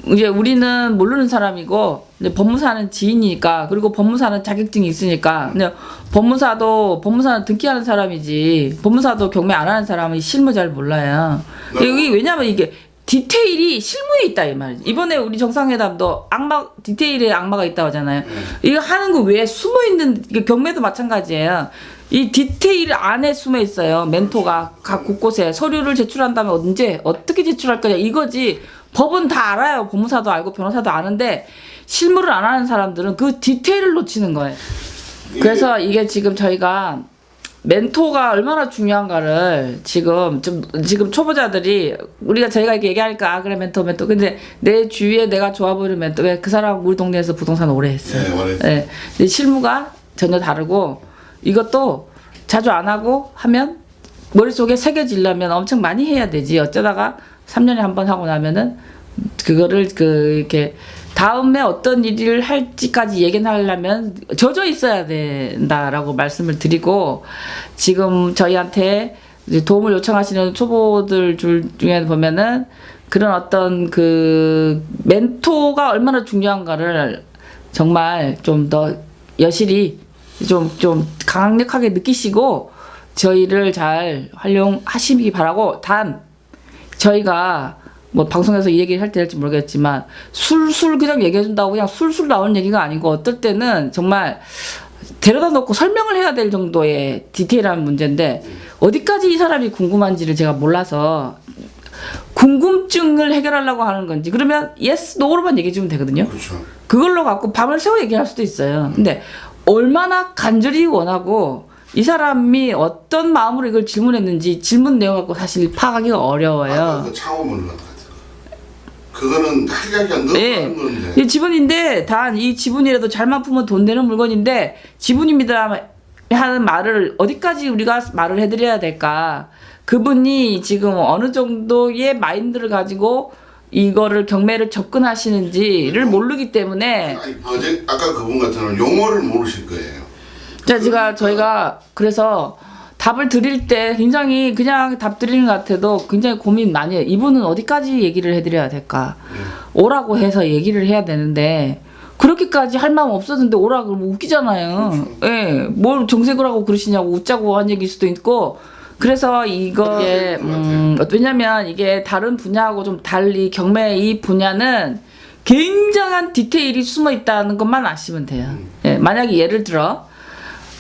이제 우리는 모르는 사람이고 이제 법무사는 지인이니까 그리고 법무사는 자격증이 있으니까 근데 법무사는 등기하는 사람이지 법무사도 경매 안 하는 사람은 이 실무 잘 몰라요. 여기 왜냐면 이게 디테일이 실무에 있다 이 말이지. 이번에 우리 정상회담도 디테일에 악마가 있다고 하잖아요. 이거 하는 거 외에 숨어 있는 경매도 마찬가지예요. 이 디테일 안에 숨어 있어요. 멘토가 각 곳곳에 서류를 제출한 다음에 언제 어떻게 제출할 거냐 이거지. 법은 다 알아요. 법무사도 알고 변호사도 아는데 실무를 안 하는 사람들은 그 디테일을 놓치는 거예요. 그래서 이게 지금 저희가 멘토가 얼마나 중요한가를 지금 초보자들이 저희가 이렇게 얘기하니까 아 그래 멘토 근데 내 주위에 내가 좋아 보이는 멘토 왜 그 사람 우리 동네에서 부동산 오래 했어요. 네, 오래 했어요. 네. 근데 실무가 전혀 다르고 이것도 자주 안 하고 하면 머릿속에 새겨지려면 엄청 많이 해야 되지. 어쩌다가 3년에 한 번 하고 나면은 그거를 이렇게 다음에 어떤 일을 할지까지 얘기하려면 젖어 있어야 된다라고 말씀을 드리고 지금 저희한테 이제 도움을 요청하시는 초보들 중에 보면은 그런 어떤 그 멘토가 얼마나 중요한가를 정말 좀 더 여실히 좀 강력하게 느끼시고 저희를 잘 활용하시기 바라고 단 저희가 뭐 방송에서 이 얘기를 할 때 할지 모르겠지만 술술 그냥 얘기해준다고 그냥 술술 나오는 얘기가 아니고 어떨 때는 정말 데려다 놓고 설명을 해야 될 정도의 디테일한 문제인데 어디까지 이 사람이 궁금한지를 제가 몰라서 궁금증을 해결하려고 하는 건지 그러면 yes, no로만 얘기해 주면 되거든요. 그렇죠. 그걸로 갖고 밤을 새워 얘기할 수도 있어요. 근데 얼마나 간절히 원하고 이 사람이 어떤 마음으로 이걸 질문했는지 질문 내용 갖고 사실 파악하기가 어려워요. 아까 그 창호 물건 같은 거. 그거는 할 이야기가 너무 많은 건데. 이 지분인데 단 이 지분이라도 잘만 풀면 돈 되는 물건인데 지분입니다 하는 말을 어디까지 우리가 말을 해드려야 될까? 그분이 지금 어느 정도의 마인드를 가지고 이거를 경매를 접근하시는지를 모르기 때문에 아니, 아까 그분 같은 경우는 용어를 모르실 거예요. 저희가 그래서 답을 드릴 때 굉장히 그냥 답 드리는 것 같아도 굉장히 고민 많이 해요. 이분은 어디까지 얘기를 해드려야 될까? 오라고 해서 얘기를 해야 되는데 그렇게까지 할 마음 없었는데 오라 그러면 웃기잖아요. 예, 뭘 정색을 하고 그러시냐고 웃자고 한 얘기일 수도 있고 그래서 이게 왜냐면 이게 다른 분야하고 좀 달리 경매 이 분야는 굉장한 디테일이 숨어 있다는 것만 아시면 돼요. 예, 만약에 예를 들어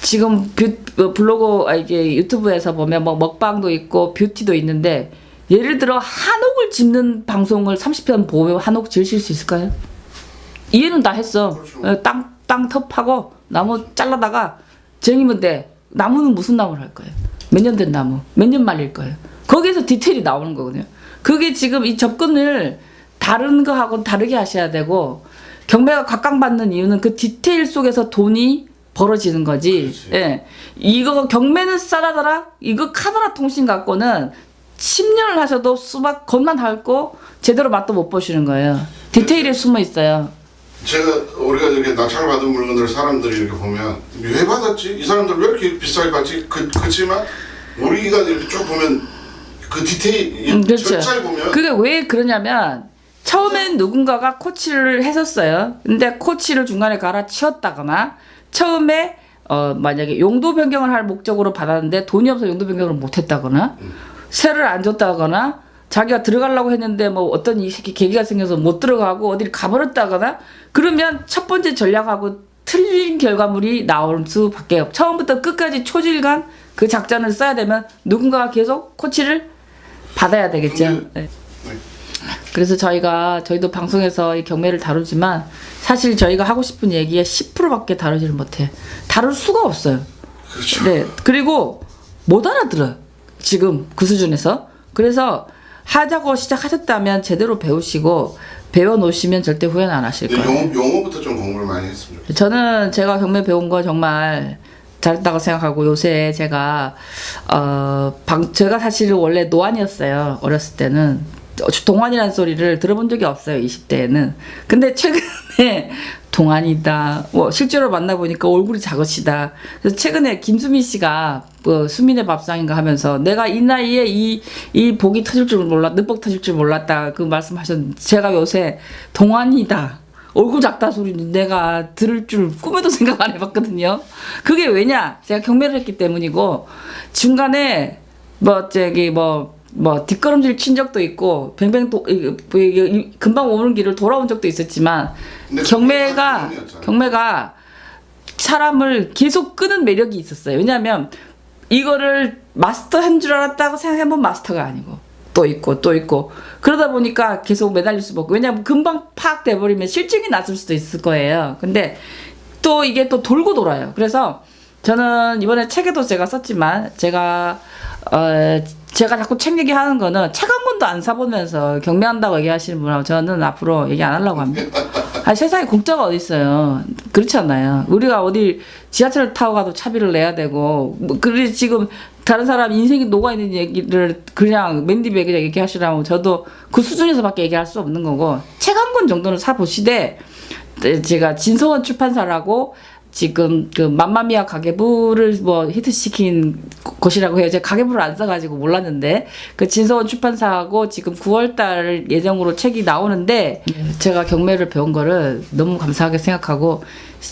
지금 블로그 이게 유튜브에서 보면 뭐 먹방도 있고 뷰티도 있는데 예를 들어 한옥을 짓는 방송을 30편 보면 한옥 지으실 수 있을까요? 이해는 다 했어. 그렇죠. 땅 텁하고 나무 잘라다가 쟁이면 돼. 나무는 무슨 나무를 할 거예요? 몇 년 된 나무, 몇 년 말릴 거예요. 거기에서 디테일이 나오는 거거든요. 그게 지금 이 접근을 다른 거하고 다르게 하셔야 되고 경매가 각광받는 이유는 그 디테일 속에서 돈이 벌어지는 거지. 그렇지. 예. 이거 경매는 싸다더라. 이거 카더라 통신 갖고는 10년을 하셔도 수박 겉만 핥고 제대로 맛도 못 보시는 거예요. 디테일에 숨어 있어요. 우리가 이렇게 낙찰 받은 물건들 사람들이 이렇게 보면 왜 받았지? 이 사람들 왜 이렇게 비싸게 받지? 그렇지만 우리가 이렇게 쭉 보면 그 디테일 그렇죠. 철저히 보면 그게 왜 그러냐면 처음엔 누군가가 코치를 했었어요. 근데 코치를 중간에 갈아치웠다거나 처음에 만약에 용도 변경을 할 목적으로 받았는데 돈이 없어 용도 변경을 못 했다거나 세를 안 줬다거나 자기가 들어가려고 했는데 뭐 어떤 이 새끼 계기가 생겨서 못 들어가고 어디를 가버렸다거나 그러면 첫 번째 전략하고 틀린 결과물이 나올 수밖에 없고 처음부터 끝까지 초질간 그 작전을 써야 되면 누군가가 계속 코치를 받아야 되겠죠. 네. 그래서 저희도 방송에서 이 경매를 다루지만 사실 저희가 하고 싶은 얘기의 10%밖에 다루지를 못해. 다룰 수가 없어요. 그렇죠. 네. 그리고 못 알아들어요. 지금 그 수준에서. 그래서 하자고 시작하셨다면 제대로 배우시고 배워놓으시면 절대 후회는 안 하실 거예요. 용어부터 좀 공부를 많이 했으면 좋겠어요. 저는 제가 경매 배운 거 정말 잘했다고 생각하고 요새 제가 제가 사실 원래 노안이었어요. 어렸을 때는 동안이라는 소리를 들어본 적이 없어요 20대에는. 근데 최근에 동안이다. 뭐 실제로 만나보니까 얼굴이 작으시다. 그래서 최근에 김수미 씨가 그 수민의 밥상인가 하면서 내가 이 나이에 이 복이 터질 줄 늦복 터질 줄 몰랐다 그 말씀하셨는데 제가 요새 동안이다. 얼굴 작다 소리는 내가 들을 줄 꿈에도 생각 안 해봤거든요. 그게 왜냐? 제가 경매를 했기 때문이고 중간에 뒷걸음질 친 적도 있고 금방 오는 길을 돌아온 적도 있었지만 경매가 사람을 계속 끄는 매력이 있었어요. 왜냐하면 이거를 마스터한 줄 알았다고 생각해보면 마스터가 아니고 또 있고 그러다 보니까 계속 매달릴 수밖에 없고 왜냐하면 금방 팍 돼버리면 실증이 났을 수도 있을 거예요. 근데 또 이게 또 돌고 돌아요. 그래서 저는 이번에 책에도 제가 썼지만 제가 자꾸 책 얘기하는 거는 책 한 권도 안 사보면서 경매한다고 얘기하시는 분하고 저는 앞으로 얘기 안 하려고 합니다. 세상에 공짜가 어디 있어요. 그렇지 않나요? 우리가 어디 지하철 타고 가도 차비를 내야 되고 그래 지금 다른 사람 인생이 녹아있는 얘기를 그냥 맨입에 그냥 얘기하시라면 저도 그 수준에서밖에 얘기할 수 없는 거고 책 한 권 정도는 사보시되 제가 진서원 출판사라고 지금 그 맘마미아 가계부를 히트시킨 곳이라고 해요. 제가 가계부를 안 써가지고 몰랐는데 그 진서원 출판사하고 지금 9월달 예정으로 책이 나오는데 제가 경매를 배운 거를 너무 감사하게 생각하고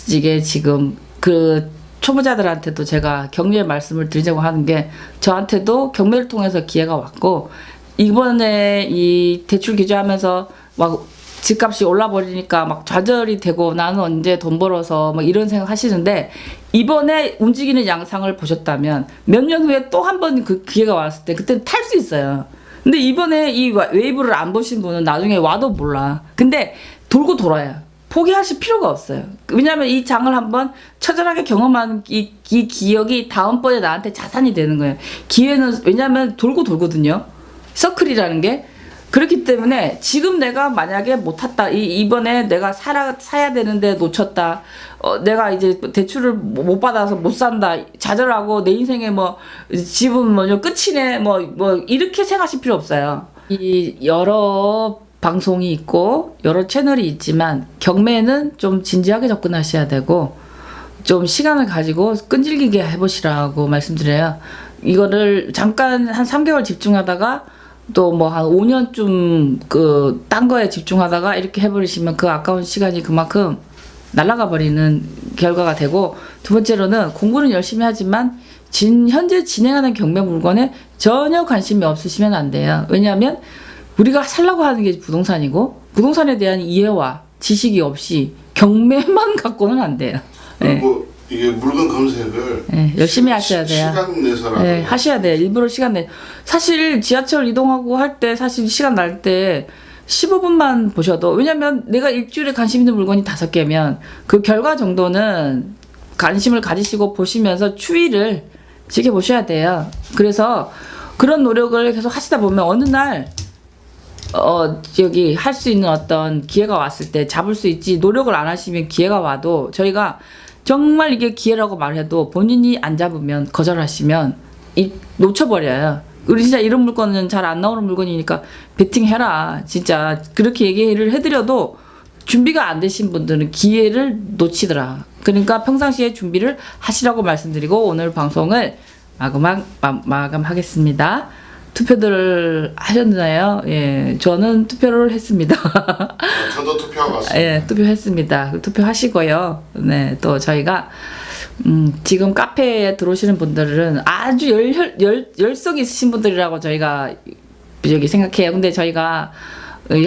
이게 지금 그 초보자들한테도 제가 격려의 말씀을 드리자고 하는 게 저한테도 경매를 통해서 기회가 왔고 이번에 이 대출 규제하면서 막 집값이 올라버리니까 막 좌절이 되고 나는 언제 돈 벌어서 막 이런 생각 하시는데 이번에 움직이는 양상을 보셨다면 몇 년 후에 또 한 번 그 기회가 왔을 때 그때는 탈 수 있어요. 근데 이번에 이 웨이브를 안 보신 분은 나중에 와도 몰라. 근데 돌고 돌아요. 포기하실 필요가 없어요. 왜냐하면 이 장을 한번 처절하게 경험한 이 기억이 다음번에 나한테 자산이 되는 거예요. 기회는 왜냐하면 돌고 돌거든요. 서클이라는 게. 그렇기 때문에 지금 내가 만약에 못 탔다 이번에 내가 사야 되는데 놓쳤다 내가 이제 대출을 못 받아서 못 산다 좌절하고 내 인생에 집은 끝이네 이렇게 생각하실 필요 없어요. 이 여러 방송이 있고 여러 채널이 있지만 경매는 좀 진지하게 접근하셔야 되고 좀 시간을 가지고 끈질기게 해보시라고 말씀드려요. 이거를 잠깐 한 3개월 집중하다가 또 한 5년쯤 딴 거에 집중하다가 이렇게 해버리시면 그 아까운 시간이 그만큼 날아가 버리는 결과가 되고 두 번째로는 공부는 열심히 하지만 현재 진행하는 경매 물건에 전혀 관심이 없으시면 안 돼요. 왜냐하면 우리가 살려고 하는 게 부동산이고 부동산에 대한 이해와 지식이 없이 경매만 갖고는 안 돼요. 그리고 이게 물건 검색을 열심히 하셔야 돼요. 시간 내서라도 하셔야 돼요. 일부러 시간 내. 사실 지하철 이동하고 할 때 사실 시간 날 때 15분만 보셔도 왜냐면 내가 일주일에 관심 있는 물건이 5개면 그 결과 정도는 관심을 가지시고 보시면서 추이를 지켜보셔야 돼요. 그래서 그런 노력을 계속 하시다 보면 어느 날 할 수 있는 어떤 기회가 왔을 때 잡을 수 있지 노력을 안 하시면 기회가 와도 저희가 정말 이게 기회라고 말해도 본인이 안 잡으면 거절하시면 놓쳐버려요. 우리 진짜 이런 물건은 잘 안 나오는 물건이니까 베팅해라. 진짜 그렇게 얘기를 해드려도 준비가 안 되신 분들은 기회를 놓치더라. 그러니까 평상시에 준비를 하시라고 말씀드리고 오늘 방송을 마감하겠습니다. 투표들을 하셨나요? 예, 저는 투표를 했습니다. 저도 투표하고 왔습니다. 예, 투표했습니다. 투표하시고요. 네, 또 저희가 지금 카페에 들어오시는 분들은 아주 열성 있으신 분들이라고 저희가 생각해요. 근데 저희가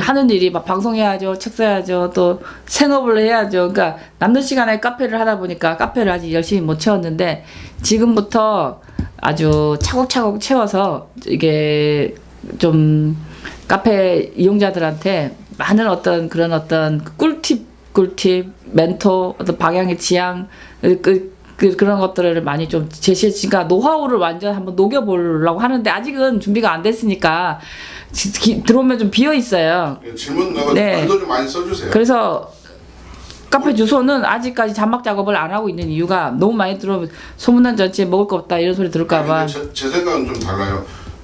하는 일이 막 방송해야죠, 책 써야죠, 또 생업을 해야죠. 그러니까 남는 시간에 카페를 하다 보니까 카페를 아직 열심히 못 채웠는데 지금부터 아주 차곡차곡 채워서 이게 좀 카페 이용자들한테 많은 그런 꿀팁, 멘토, 어떤 방향의 지향, 그런 것들을 많이 좀 제시했으니까 노하우를 완전 한번 녹여보려고 하는데 아직은 준비가 안 됐으니까 들어오면 좀 비어 있어요. 질문 말도 좀 많이 써주세요. 그래서 카페 주소는 아직까지 자막 작업을 안 하고 있는 이유가 너무 많이 들어오면 소문난 전체에 먹을 거 없다 이런 소리 들을까봐. 제 생각은 좀 달라요.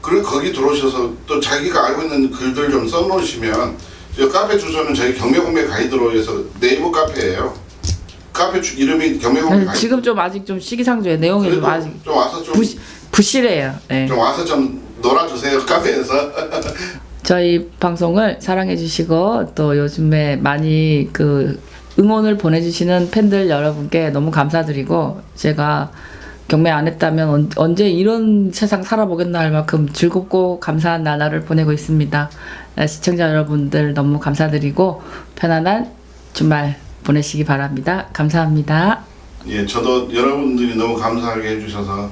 그리고 거기 들어오셔서 또 자기가 알고 있는 글들 좀 써놓으시면 저 카페 주소는 저희 경매공매 가이드로 해서 네이버 카페예요. 카페 이름이 경매공매 아니, 가이드. 지금 좀 아직 좀 시기상조에 내용이 좀 그래도 아직 좀 와서 좀 부실해요. 네. 좀 와서 좀 놀아주세요 카페에서. 저희 방송을 사랑해 주시고 또 요즘에 많이 그 응원을 보내주시는 팬들 여러분께 너무 감사드리고, 제가 경매 안 했다면 언제 이런 세상 살아보겠나 할 만큼 즐겁고 감사한 나날을 보내고 있습니다. 시청자 여러분들 너무 감사드리고 편안한 주말 보내시기 바랍니다. 감사합니다. 예, 저도 여러분들이 너무 감사하게 해주셔서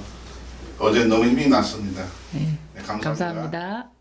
어제 너무 힘이 났습니다. 네, 네, 감사합니다. 감사합니다.